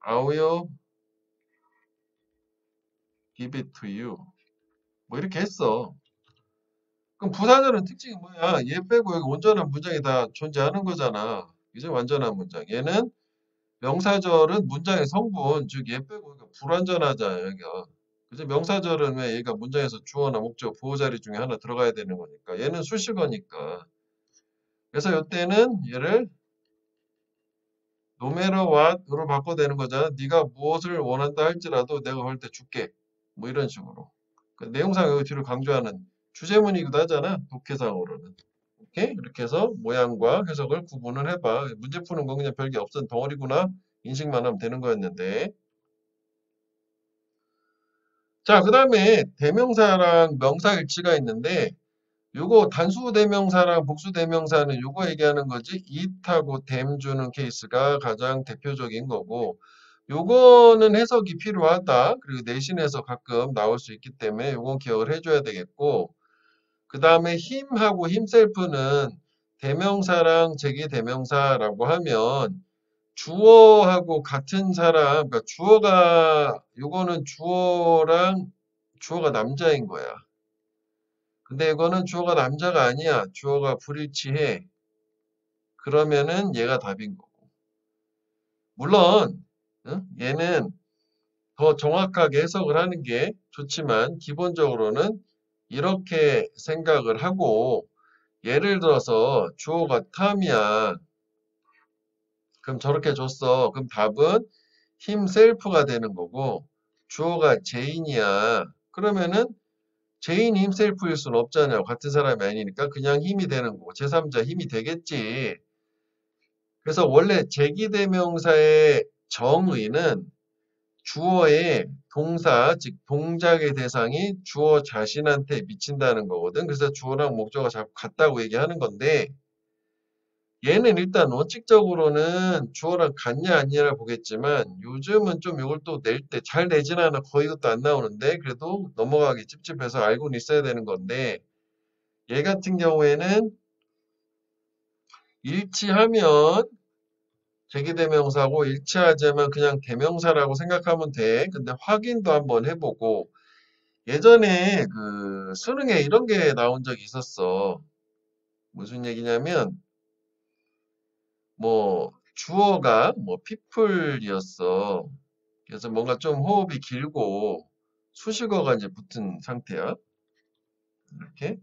I will give it to you 뭐 이렇게 했어. 그럼 부사절은 특징이 뭐야? 얘 빼고 여기 온전한 문장이 다 존재하는 거잖아. 이제 완전한 문장. 얘는 명사절은 문장의 성분, 즉 얘 빼고 여기가 불완전하잖아, 여기가. 그래서 명사절은 왜 얘가 문장에서 주어나 목적, 보호자리 중에 하나 들어가야 되는 거니까. 얘는 수식어니까. 그래서 이때는 얘를 no matter what으로 바꿔도 되는 거잖아. 네가 무엇을 원한다 할지라도 내가 그럴 때 줄게. 뭐 이런 식으로. 그 내용상 여기 뒤를 강조하는 주제문이기도 하잖아. 독해상으로는. 오케이? 이렇게 해서 모양과 해석을 구분을 해봐. 문제 푸는 건 그냥 별게 없던 덩어리구나. 인식만 하면 되는 거였는데. 자, 그 다음에 대명사랑 명사 일치가 있는데 요거 단수 대명사랑 복수 대명사는 요거 얘기하는 거지. it하고 them 주는 케이스가 가장 대표적인 거고 요거는 해석이 필요하다. 그리고 내신에서 가끔 나올 수 있기 때문에 요건 기억을 해줘야 되겠고 그 다음에 힘하고 힘셀프는 대명사랑 제기대명사라고 하면 주어하고 같은 사람, 그러니까 주어가, 요거는 주어가 남자인 거야. 근데 이거는 주어가 남자가 아니야. 주어가 불일치해. 그러면은 얘가 답인 거고. 물론, 응? 얘는 더 정확하게 해석을 하는 게 좋지만, 기본적으로는 이렇게 생각을 하고, 예를 들어서 주어가 탐이야. 그럼 저렇게 줬어. 그럼 답은 himself가 되는 거고 주어가 제인이야. 그러면은 제인 himself일 수는 없잖아요. 같은 사람이 아니니까 그냥 힘이 되는 거고 제3자 힘이 되겠지. 그래서 원래 제기대명사의 정의는 주어의 동사, 즉 동작의 대상이 주어 자신한테 미친다는 거거든. 그래서 주어랑 목적어가 자꾸 같다고 얘기하는 건데 얘는 일단 원칙적으로는 주어랑 같냐 아니냐를 보겠지만 요즘은 좀 이걸 또 낼 때 잘 내진 않아 거의 것도 안 나오는데 그래도 넘어가기 찝찝해서 알고는 있어야 되는 건데 얘 같은 경우에는 일치하면 제기대명사고 일치하자면 그냥 대명사라고 생각하면 돼. 근데 확인도 한번 해보고 예전에 그 수능에 이런 게 나온 적이 있었어. 무슨 얘기냐면 뭐 주어가 뭐 people이었어. 그래서 뭔가 좀 호흡이 길고 수식어가 이제 붙은 상태야. 이렇게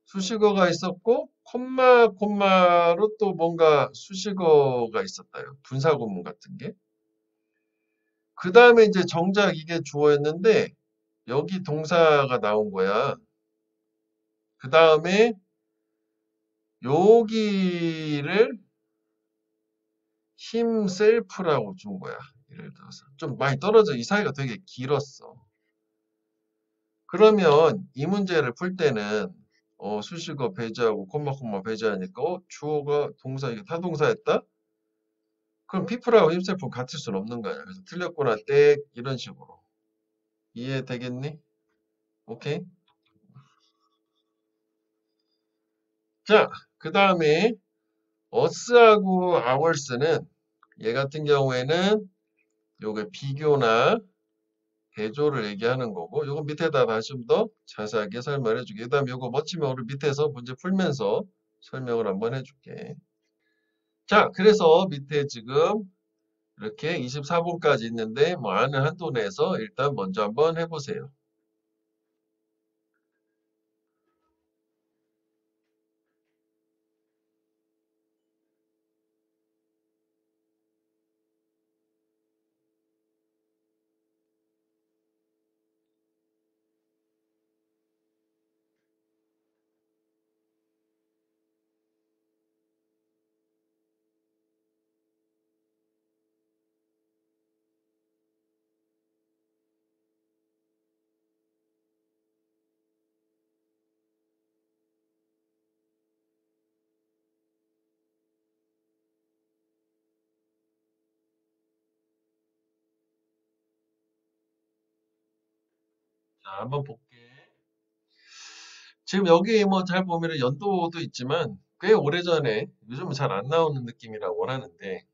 수식어가 있었고 콤마로 또 뭔가 수식어가 있었다요. 분사구문 같은 게. 그 다음에 이제 정작 이게 주어였는데 여기 동사가 나온 거야. 그 다음에 여기를 himself라고 준 거야. 예를 들어서 좀 많이 떨어져 이 사이가 되게 길었어. 그러면 이 문제를 풀 때는 수식어 배제하고 콤마 배제하니까 주어가 동사 이게 타동사였다? 그럼 people하고 himself 같을 수는 없는 거야. 그래서 틀렸구나 땡 이런 식으로 이해되겠니? 오케이? 자, 그 다음에 us하고 hours는 얘 같은 경우에는 요게 비교나 대조를 얘기하는 거고 요거 밑에다 다시 좀 더 자세하게 설명해 줄게. 그 다음에 요거 멋지면 우리 밑에서 문제 풀면서 설명을 한번 해줄게. 자, 그래서 밑에 지금 이렇게 24분까지 있는데 뭐 아는 한도 내에서 일단 먼저 한번 해보세요. 자, 한번 볼게. 지금 여기 뭐 잘 보면 연도도 있지만 꽤 오래전에 요즘은 잘 안 나오는 느낌이라고 하는데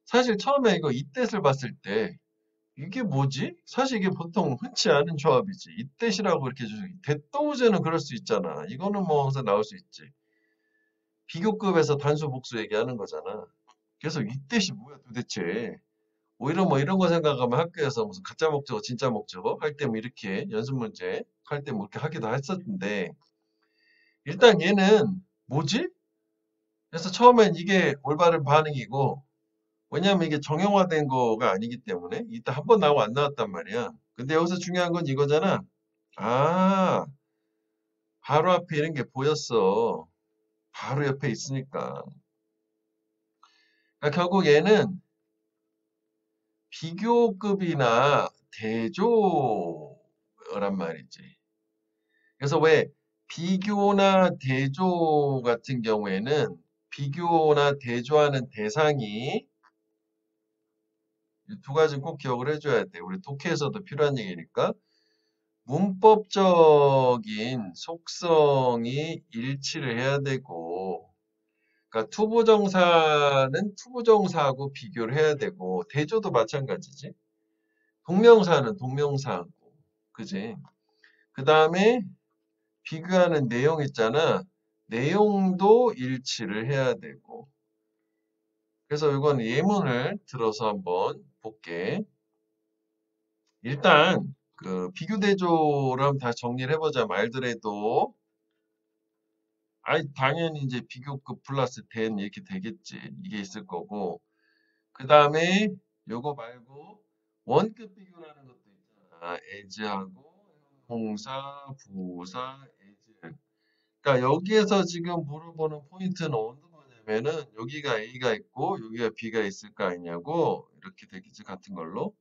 사실 처음에 이거 이뜻을 봤을 때 이게 뭐지? 사실 이게 보통 흔치 않은 조합이지. 이뜻이라고 이렇게 대또우제는 그럴 수 있잖아. 이거는 뭐 항상 나올 수 있지. 비교급에서 단수 복수 얘기하는 거잖아. 그래서 이뜻이 뭐야 도대체? 오히려 뭐 이런 거 생각하면 학교에서 무슨 가짜 목적어, 진짜 목적어 할 때 뭐 이렇게 연습 문제 할 때 뭐 이렇게 하기도 했었는데 일단 얘는 뭐지? 그래서 처음엔 이게 올바른 반응이고 왜냐면 이게 정형화된 거가 아니기 때문에 이따 한 번 나오고 안 나왔단 말이야. 근데 여기서 중요한 건 이거잖아. 아, 바로 앞에 이런 게 보였어. 바로 옆에 있으니까. 그러니까 결국 얘는 비교급이나 대조란 말이지. 그래서 왜 비교나 대조 같은 경우에는 비교나 대조하는 대상이 이 두 가지 꼭 기억을 해줘야 돼. 우리 독해에서도 필요한 얘기니까. 문법적인 속성이 일치를 해야 되고, 그러니까 투부정사는 투부정사하고 비교를 해야 되고, 대조도 마찬가지지. 동명사는 동명사하고, 그지? 그 다음에 비교하는 내용 있잖아. 내용도 일치를 해야 되고. 그래서 이건 예문을 들어서 한번 볼게. 일단 그 비교 대조를 한번 다시 정리를 해보자. 말들에도 아이 당연히 이제 비교급 플러스 된 이렇게 되겠지. 이게 있을 거고. 그 다음에 요거 말고 원급 비교라는 것도 있잖아. as하고 동사, 부사, as. 그러니까 여기에서 지금 물어보는 포인트는 어느 거냐면은 여기가 A가 있고 여기가 B가 있을 거 아니냐고 이렇게 되겠지 같은 걸로.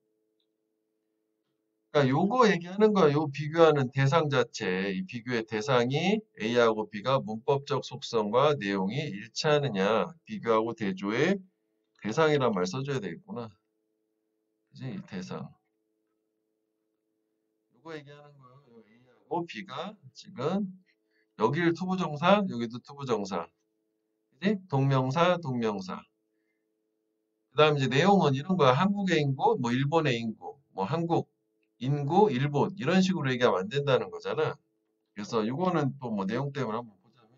그러니까 요거 얘기하는 거야. 요 비교하는 대상 자체, 이 비교의 대상이 A하고 B가 문법적 속성과 내용이 일치하느냐, 비교하고 대조의 대상이란 말 써줘야 되겠구나. 그지? 이 대상. 요거 얘기하는 거예요. 요 A하고 B가 지금 여기를 투부정사, 여기도 투부정사. 그지? 동명사, 동명사. 그다음 이제 내용은 이런 거야. 한국의 인구, 뭐 일본의 인구, 뭐 한국 인구, 일본 이런 식으로 얘기하면 안 된다는 거잖아. 그래서 이거는 또 뭐 내용 때문에 한번 보자면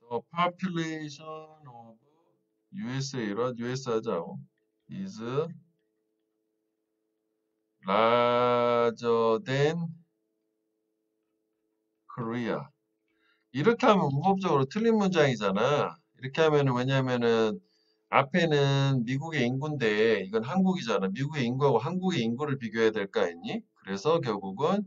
The population of USA라 US 하자고 is larger than Korea. 이렇게 하면 문법적으로 틀린 문장이잖아. 이렇게 하면은 왜냐면은 앞에는 미국의 인구인데 이건 한국이잖아. 미국의 인구하고 한국의 인구를 비교해야 될 거 아니니? 그래서 결국은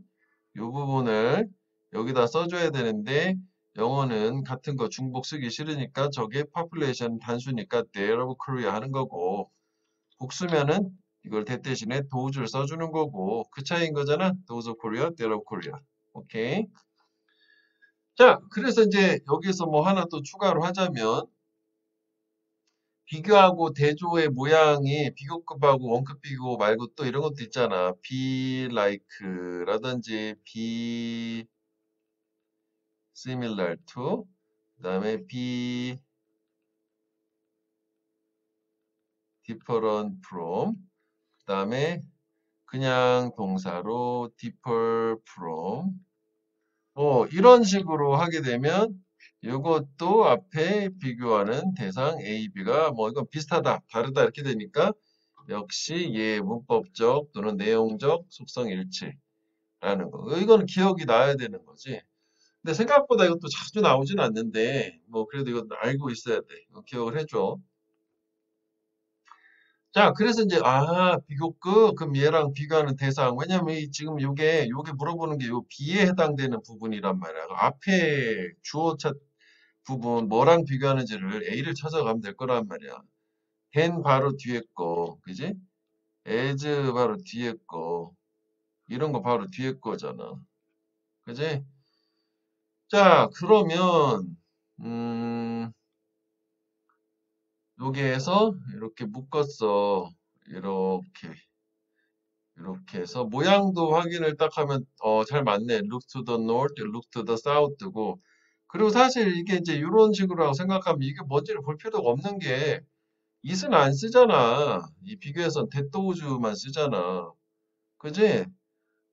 이 부분을 여기다 써줘야 되는데 영어는 같은 거 중복 쓰기 싫으니까 저게 population 단수니까 there of Korea 하는 거고 복수면은 이걸 대 대신에 those를 써주는 거고 그 차이인 거잖아. those of Korea, there of Korea. 오케이. 자, 그래서 이제 여기서 뭐 하나 또 추가로 하자면 비교하고 대조의 모양이 비교급하고 원급 비교 말고 또 이런 것도 있잖아. be like라든지 be similar to, 그다음에 be different from, 그다음에 그냥 동사로 differ from, 이런 식으로 하게 되면 이것도 앞에 비교하는 대상 A, B가 뭐 이건 비슷하다, 다르다 이렇게 되니까 역시 예 문법적 또는 내용적 속성 일치라는 거. 이거는 기억이 나야 되는 거지. 근데 생각보다 이것도 자주 나오진 않는데 뭐 그래도 이건 알고 있어야 돼. 이거 기억을 해줘. 자, 그래서 이제 비교급 그럼 얘랑 비교하는 대상. 왜냐면 지금 요게 물어보는 게 요 B에 해당되는 부분이란 말이야. 앞에 주어차 부분 뭐랑 비교하는지를 A를 찾아가면 될 거란 말이야. hen 바로 뒤에 거, 그지? as 바로 뒤에 거, 이런 거 바로 뒤에 거잖아. 그지? 자, 그러면 여기에서 이렇게 묶었어. 이렇게 해서 모양도 확인을 딱 하면 잘 맞네. look to the north, look to the south 뜨고. 그리고 사실 이게 이제 이런 식으로 생각하면 이게 뭔지를 볼 필요가 없는 게 it은 안 쓰잖아. 이 비교에선 that does만 쓰잖아. 그지?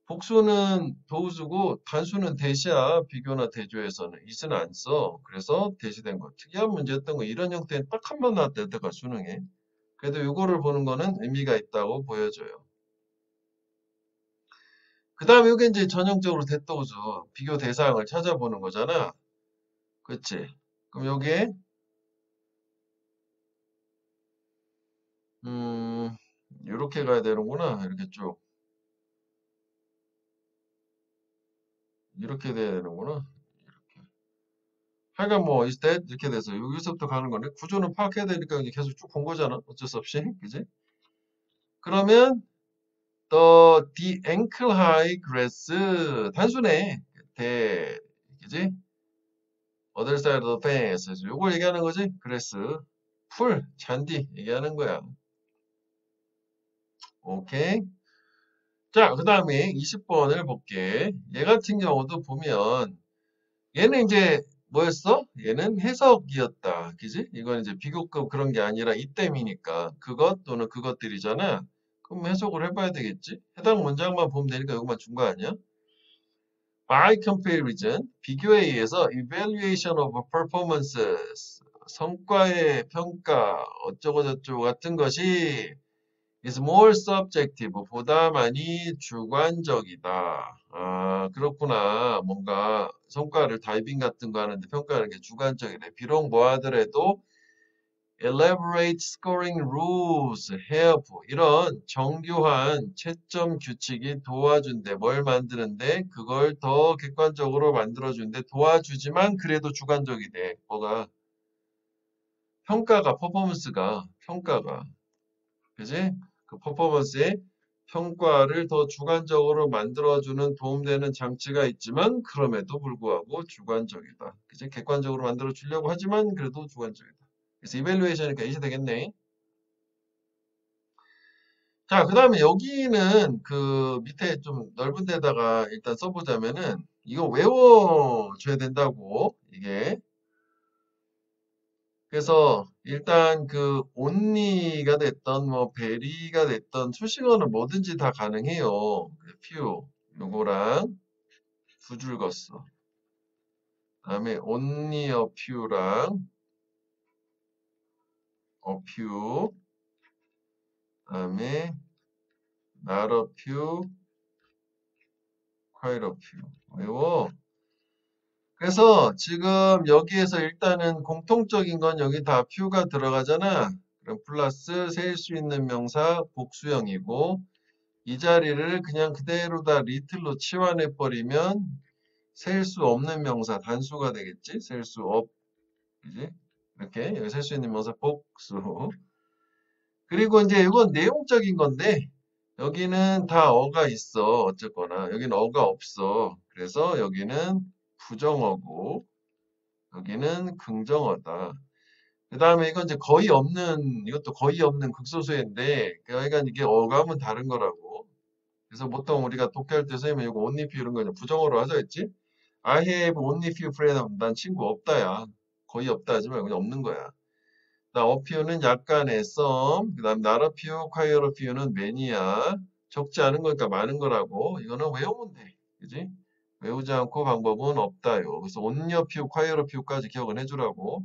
복수는 도우스고 단수는 대시야. 비교나 대조에서는 it은 안 써. 그래서 대시된 거. 특이한 문제였던 거. 이런 형태는 딱 한 번 나왔다 여태까지 수능에. 그래도 이거를 보는 거는 의미가 있다고 보여져요. 그 다음에 이게 이제 전형적으로 대도우스 비교 대상을 찾아보는 거잖아. 그치? 그럼 여기에 이렇게 가야 되는구나. 이렇게 쭉 이렇게 돼야 되는구나. 하여간 뭐 is that 이렇게 돼서 여기서부터 가는 거네. 구조는 파악해야 되니까 이제 계속 쭉 본 거잖아. 어쩔 수 없이. 그지? 그러면 the ankle high grass 단순해. 그지? other side of the fence. 요걸 얘기하는 거지. grass 풀 잔디 얘기하는 거야. 오케이. 자, 그 다음에 20번을 볼게. 얘 같은 경우도 보면 얘는 이제 뭐였어? 얘는 해석이었다. 그지? 이건 이제 비교급 그런 게 아니라 이땜이니까 그것 또는 그것들이잖아. 그럼 해석을 해봐야 되겠지? 해당 문장만 보면 되니까 이것만 준 거 아니야? By comparison, 비교에 의해서 evaluation of performances, 성과의 평가, 어쩌고 저쩌고 같은 것이 is more subjective, 보다 많이 주관적이다. 아, 그렇구나. 뭔가 성과를 다이빙 같은 거 하는데 평가하는 게 주관적이래. 비록 뭐 하더라도 elaborate scoring rules, help 이런 정교한 채점 규칙이 도와준대. 뭘 만드는데 그걸 더 객관적으로 만들어준대. 도와주지만 그래도 주관적이 돼. 뭐가? 평가가. 그지? 그 퍼포먼스의 평가를 더 주관적으로 만들어주는 도움되는 장치가 있지만 그럼에도 불구하고 주관적이다. 그지? 객관적으로 만들어 주려고 하지만 그래도 주관적이다. 그래서 이밸류에이션이니까 이제 되겠네. 자, 그 다음에 여기는 그 밑에 좀 넓은 데다가 일단 써보자면은 이거 외워줘야 된다고 이게. 그래서 일단 그 only가 됐던 뭐 very가 됐던 수식어는 뭐든지 다 가능해요. few 요거랑 두 줄 걷어. 그다음에 only a few랑 a few, 그다음에 not a few, quite a few. 외워. 그래서 지금 여기에서 일단은 공통적인 건 여기 다 few가 들어가잖아. 그럼 플러스 셀 수 있는 명사 복수형이고 이 자리를 그냥 그대로 다 리틀로 치환해 버리면 셀 수 없는 명사 단수가 되겠지? 셀 수 없, 그지? 이렇게 여기 셀 수 있는 명사 복수. 그리고 이제 이건 내용적인 건데 여기는 다 어가 있어. 어쨌거나 여기는 어가 없어. 그래서 여기는 부정어고 여기는 긍정어다. 그 다음에 이건 이제 거의 없는, 이것도 거의 없는 극소수인데, 그러니까 이게 어감은 다른 거라고. 그래서 보통 우리가 독해할 때 선생님이 이거 only few 이런 거 이제 부정어로 하자 했지? I have only few friends. 난 친구 없다야. 거의 없다 하지 말고 그냥 없는 거야. 나 a few는 약간의 some, 그 다음 not a few, quite a few는 many야. 적지 않은 거니까 많은 거라고. 이거는 외우면 돼. 그지? 외우지 않고 방법은 없다요. 그래서 only a few, quite a few까지 기억을 해주라고.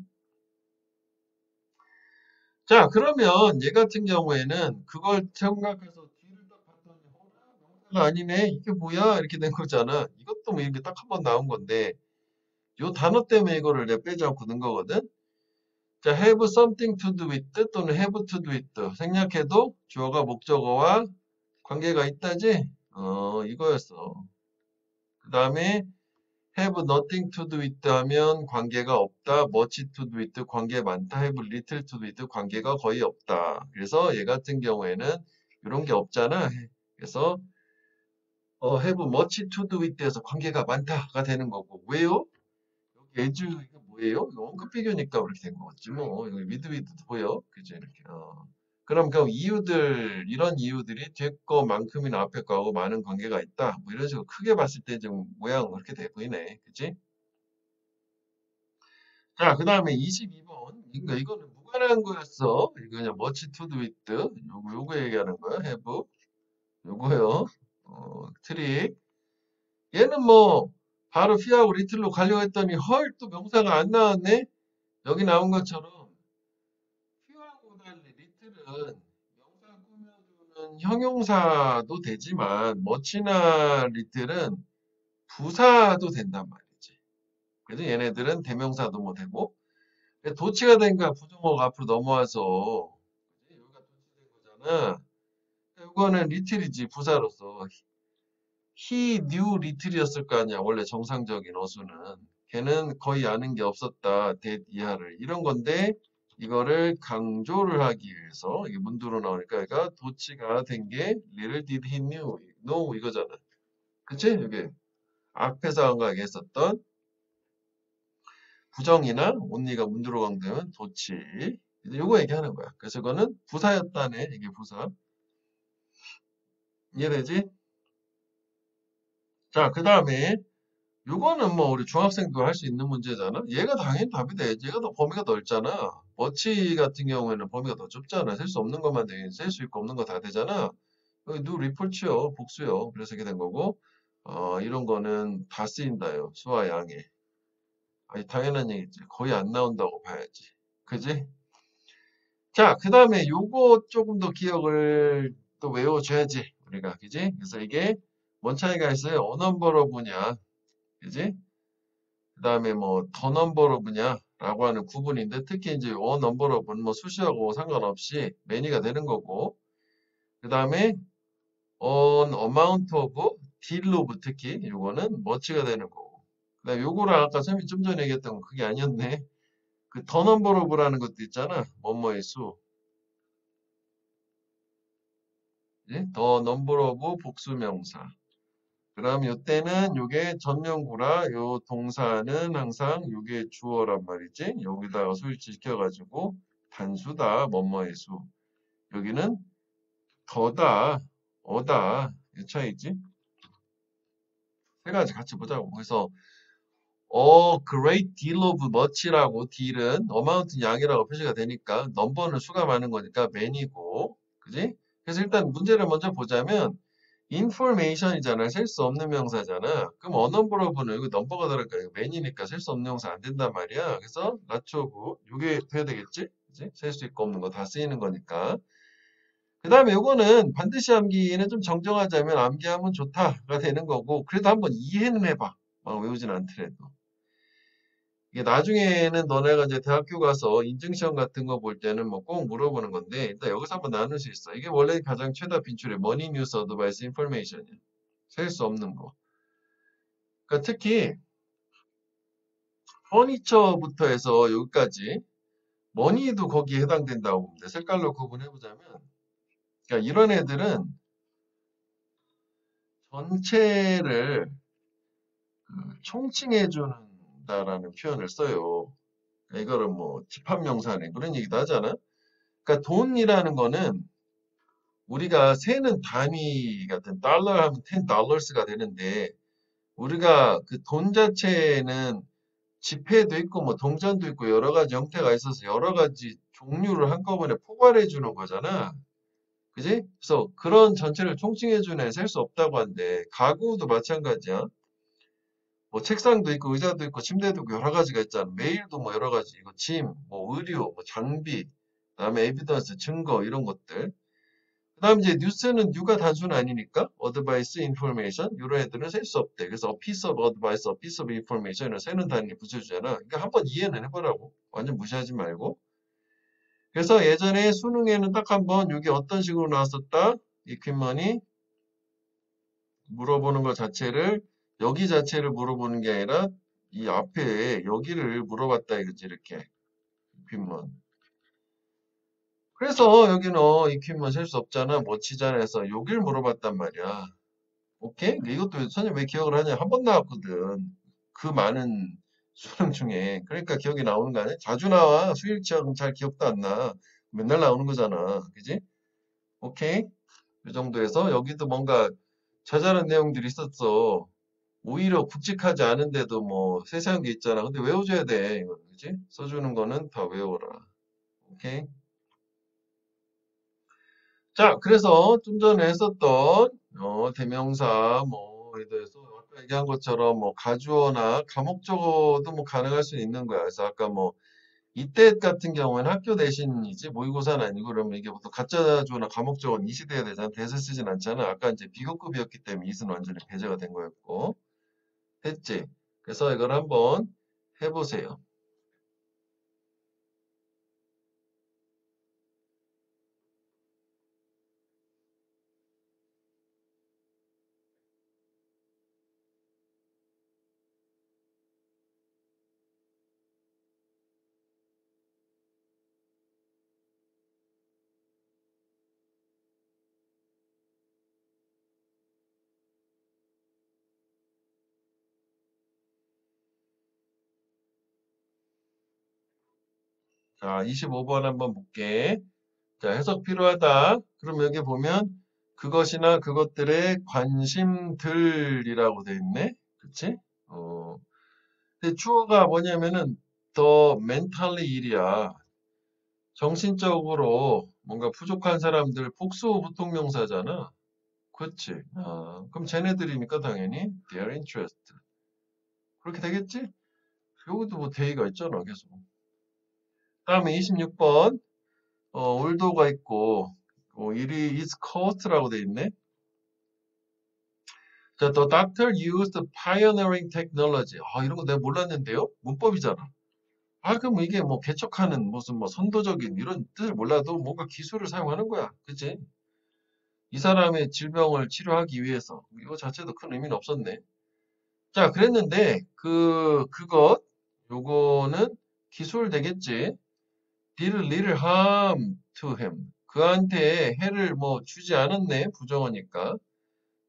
자, 그러면 얘 같은 경우에는 그걸 생각해서 뒤를 딱 봤더니 명사가 아니네. 이게 뭐야? 이렇게 된 거잖아. 이것도 뭐 이렇게 딱 한 번 나온 건데 요 단어 때문에 이거를 내가 빼지 않고 넣은 거거든. 자, have something to do with 또는 have to do with 생략해도 주어가 목적어와 관계가 있다지? 이거였어. 그 다음에 have nothing to do with 하면 관계가 없다. much to do with 관계 많다. have little to do with 관계가 거의 없다. 그래서 얘 같은 경우에는 이런 게 없잖아. 그래서 have much to do with에서 관계가 많다가 되는 거고. 왜요? 여기 as 이거 뭐예요? 이거 언급 비교니까 그렇게 된 거겠지 뭐. 여기 with 보여? 그죠? 이렇게. 그럼 그 이유들 이런 이유들이 뒤에 거만큼이나 앞에 거하고 많은 관계가 있다. 뭐 이런 식으로 크게 봤을 때 좀 모양은 그렇게 돼 보이네. 그치? 자, 그 다음에 22번. 이거는 무관한 거였어. 이거 그냥 much to do with. 요거 얘기하는 거야. have. 요거요. 트릭. 얘는 뭐, 바로 fe하고 little로 가려고 했더니, 헐, 또 명사가 안 나왔네? 여기 나온 것처럼, fe하고 달리 little은 명사 꾸며주는 형용사도 되지만, much나 little은 부사도 된단 말이지. 그래서 얘네들은 대명사도 뭐 되고, 도치가 된가 부정어가 앞으로 넘어와서 여기가 도치된 거잖아. 이거는 리틀이지 부사로서 he knew little이었을 거 아니야. 원래 정상적인 어수는 걔는 거의 아는 게 없었다. that 이하를 이런 건데 이거를 강조를 하기 위해서 이게 문두로 나오니까 얘가 도치가 된 게 little did he know 이거잖아. 그치? 이게 앞에서 한 거에 했었던 부정이나 only가 문두로 강조되면 도치. 요거 얘기하는 거야. 그래서 이거는 부사였다네. 이게 부사. 이해되지? 자, 그 다음에 요거는 뭐 우리 중학생도 할 수 있는 문제잖아. 얘가 당연히 답이 되지. 얘가 더 범위가 넓잖아. 머치 같은 경우에는 범위가 더 좁잖아. 셀 수 없는 것만 되긴 셀 수 있고 없는 거 다 되잖아. 여기 누 리폴치요. 복수요. 그래서 이렇게 된 거고. 이런 거는 다 쓰인다요. 수와 양에. 아니, 당연한 얘기지. 거의 안 나온다고 봐야지. 그지? 자, 그 다음에 요거 조금 더 기억을 또 외워줘야지. 우리가. 그지? 그래서 이게 뭔 차이가 있어요? 어넘버로 보냐. 그지? 그 다음에 뭐 더 넘버로브냐 라고 하는 구분인데 특히 이제 원 넘버로브는 뭐 수시하고 상관없이 매니가 되는 거고 그 다음에 on amount of deal of 특히 요거는 much가 되는 거고 그 다음에 요거랑 아까 선생님이 좀 전에 얘기했던 거 그게 아니었네 그 더 넘버로브라는 것도 있잖아 뭐뭐의 수 예? 더 넘버로브 복수명사 그럼 요때는 요게 전명구라 요 동사는 항상 요게 주어란 말이지. 여기다가 소위치시켜가지고 단수다 뭐뭐의 수. 여기는 더다 어다 이 차이지. 세 가지 같이 보자고. 그래서 great deal of much라고 deal은 amount 양이라고 표시가 되니까 넘버는 수가 많은 거니까 many고 그지? 그래서 일단 문제를 먼저 보자면 information이잖아. 셀 수 없는 명사잖아. 그럼 어넘버러브는 여기 넘버가 들어갈까? 이거 맨이니까 셀 수 없는 명사 안 된단 말이야. 그래서 나초부 이게 돼야 되겠지? 그지? 셀 수 있고 없는 거 다 쓰이는 거니까. 그 다음에 이거는 반드시 암기는 좀 정정하자면 암기하면 좋다가 되는 거고 그래도 한번 이해는 해봐. 막 외우진 않더라도. 이게 나중에는 너네가 이제 대학교 가서 인증시험 같은 거 볼 때는 뭐 꼭 물어보는 건데 일단 여기서 한번 나눌 수 있어. 이게 원래 가장 최다 빈출의 머니 뉴스 어드바이스 인포메이션이야. 셀 수 없는 거. 그러니까 특히 퍼니처부터 해서 여기까지 머니도 거기에 해당된다고 봅니다. 색깔로 구분해보자면 그러니까 이런 애들은 전체를 총칭해 준다라는 표현을 써요. 이거를 뭐 집합명사네. 그런 얘기도 하잖아. 그러니까 돈이라는 거는 우리가 세는 단위 같은 달러 하면 10달러스가 되는데 우리가 그 돈 자체는 지폐도 있고 뭐 동전도 있고 여러 가지 형태가 있어서 여러 가지 종류를 한꺼번에 포괄해 주는 거잖아. 그지? 그래서 그런 전체를 총칭해 주는 셀 수 없다고 한데 가구도 마찬가지야. 뭐 책상도 있고 의자도 있고 침대도 있고 여러 가지가 있잖아. 메일도 뭐 여러 가지 이거 짐, 뭐 의료, 뭐 장비, 그다음에 에비던스 증거 이런 것들. 그다음 이제 뉴스는 뉴가 단순 아니니까 어드바이스, 인포메이션 이런 애들은 셀 수 없대. 그래서 a piece of advice, a piece of information을 세는 단위를 붙여주잖아. 그러니까 한번 이해는 해보라고. 완전 무시하지 말고. 그래서 예전에 수능에는 딱 한번 이게 어떤 식으로 나왔었다. 이퀴먼이 물어보는 것 자체를 여기 자체를 물어보는 게 아니라 이 앞에 여기를 물어봤다 이거지 이렇게 이퀴먼. 그래서 여기는 이퀴먼 셀 수 없잖아. 뭐 치잖아해서 여기를 물어봤단 말이야. 오케이? 이것도 선생님 왜 기억을 하냐? 한 번 나왔거든. 그 많은 수능 중에. 그러니까 기억이 나오는 거 아니야? 자주 나와. 수일치하고는 잘 기억도 안 나. 맨날 나오는 거잖아. 그지? 오케이? 이 정도에서 여기도 뭔가 자잘한 내용들이 있었어. 오히려 굵직하지 않은데도 뭐 세세한 게 있잖아. 근데 외워줘야 돼. 이거는. 그지? 써주는 거는 다 외워라. 오케이? 자, 그래서 좀 전에 했었던 대명사 뭐에 대해서 아까 얘기한 것처럼 뭐 가주어나 가목적어도 뭐 가능할 수 있는 거야. 그래서 아까 뭐 이때 같은 경우에는 학교 대신이지 모의고사는 아니고 그러면 이게 보통 가짜주어나 가목적어는 이시돼야 되잖아. 대세 쓰진 않잖아. 아까 이제 비교급이었기 때문에 이는 완전히 배제가 된 거였고 했지. 그래서 이걸 한번 해보세요. 자, 25번 한번 볼게. 자, 해석 필요하다. 그럼 여기 보면 그것이나 그것들의 관심들이라고 돼 있네. 그치? 근데 주어가 뭐냐면은 더 멘탈리 일이야. 정신적으로 뭔가 부족한 사람들 복수 부통명사잖아. 그치? 그럼 쟤네들이니까 당연히 their interest. 그렇게 되겠지? 여기도 뭐 대의가 있잖아, 계속. 다음에 26번. 올도가 있고, 일이 is cost라고 돼 있네. 자, the doctor used pioneering technology. 이런 거 내가 몰랐는데요? 문법이잖아. 그럼 이게 뭐 개척하는 무슨 뭐 선도적인 이런 뜻을 몰라도 뭔가 기술을 사용하는 거야. 그치? 이 사람의 질병을 치료하기 위해서. 이거 자체도 큰 의미는 없었네. 자, 그랬는데, 요거는 기술 되겠지? did little harm to him. 그한테 해를 뭐 주지 않았네. 부정어니까.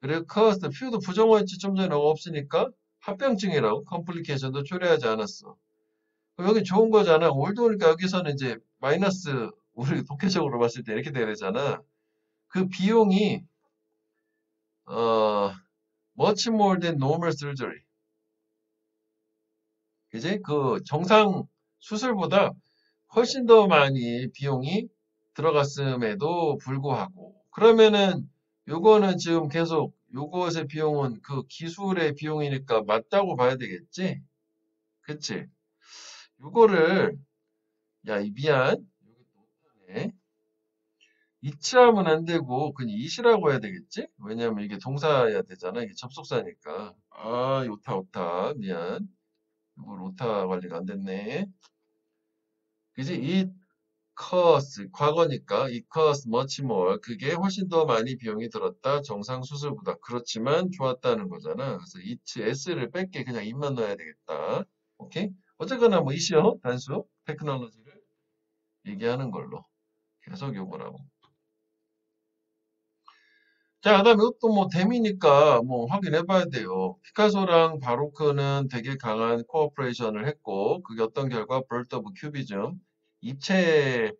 그리고 caused, 퓨도 부정어였지. 좀 전에 없으니까 합병증이라고 컴플리케이션도 초래하지 않았어. 여기 좋은 거잖아. 올드니까 여기서는 이제 마이너스 우리 독해적으로 봤을 때 이렇게 돼야 되잖아. 그 비용이 어 much more than normal surgery. 그지? 그 정상 수술보다 훨씬 더 많이 비용이 들어갔음에도 불구하고 그러면은 요거는 지금 계속 요것의 비용은 그 기술의 비용이니까 맞다고 봐야 되겠지? 그치? 요거를 미안. 여기 또 못하네. 이치하면 안 되고 그냥 이시라고 해야 되겠지? 왜냐면 이게 동사야 되잖아. 이게 접속사니까. 오타 미안. 이걸 오타 관리가 안 됐네. 그지? It cost 과거니까 it cost much more 그게 훨씬 더 많이 비용이 들었다. 정상 수술보다. 그렇지만 좋았다는 거잖아. 그래서 it s를 뺄게 그냥 it만 넣어야 되겠다. 오케이? 어쨌거나 뭐 이시요 단수 테크놀로지를 얘기하는 걸로 계속 요거라고. 자, 그다음에 이것도 뭐 댐이니까 뭐 확인해 봐야 돼요. 피카소랑 바로크는 되게 강한 코어퍼레이션을 했고, 그게 어떤 결과? 버트 오브 큐비즘, 입체화라는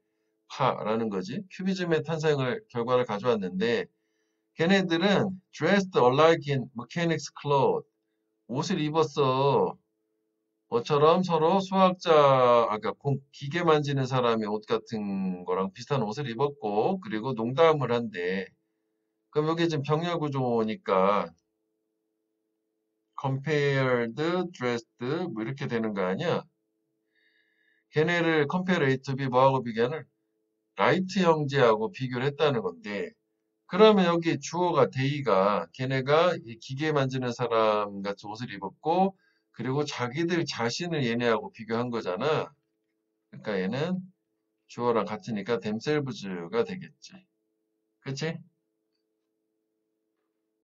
거지. 큐비즘의 탄생을 결과를 가져왔는데, 걔네들은 dressed alike in mechanics clothes, 옷을 입었어. 뭐처럼 서로 수학자, 아까 기계 만지는 사람이 옷 같은 거랑 비슷한 옷을 입었고, 그리고 농담을 한대. 그럼 여기 지금 병렬 구조니까 compared, dressed 뭐 이렇게 되는 거 아니야? 걔네를 compare A to B 뭐하고 비교하는? 라이트 형제하고 비교를 했다는 건데 그러면 여기 주어가 데이가 걔네가 이 기계 만지는 사람 같이 옷을 입었고 그리고 자기들 자신을 얘네하고 비교한 거잖아. 그러니까 얘는 주어랑 같으니까 themselves가 되겠지. 그치?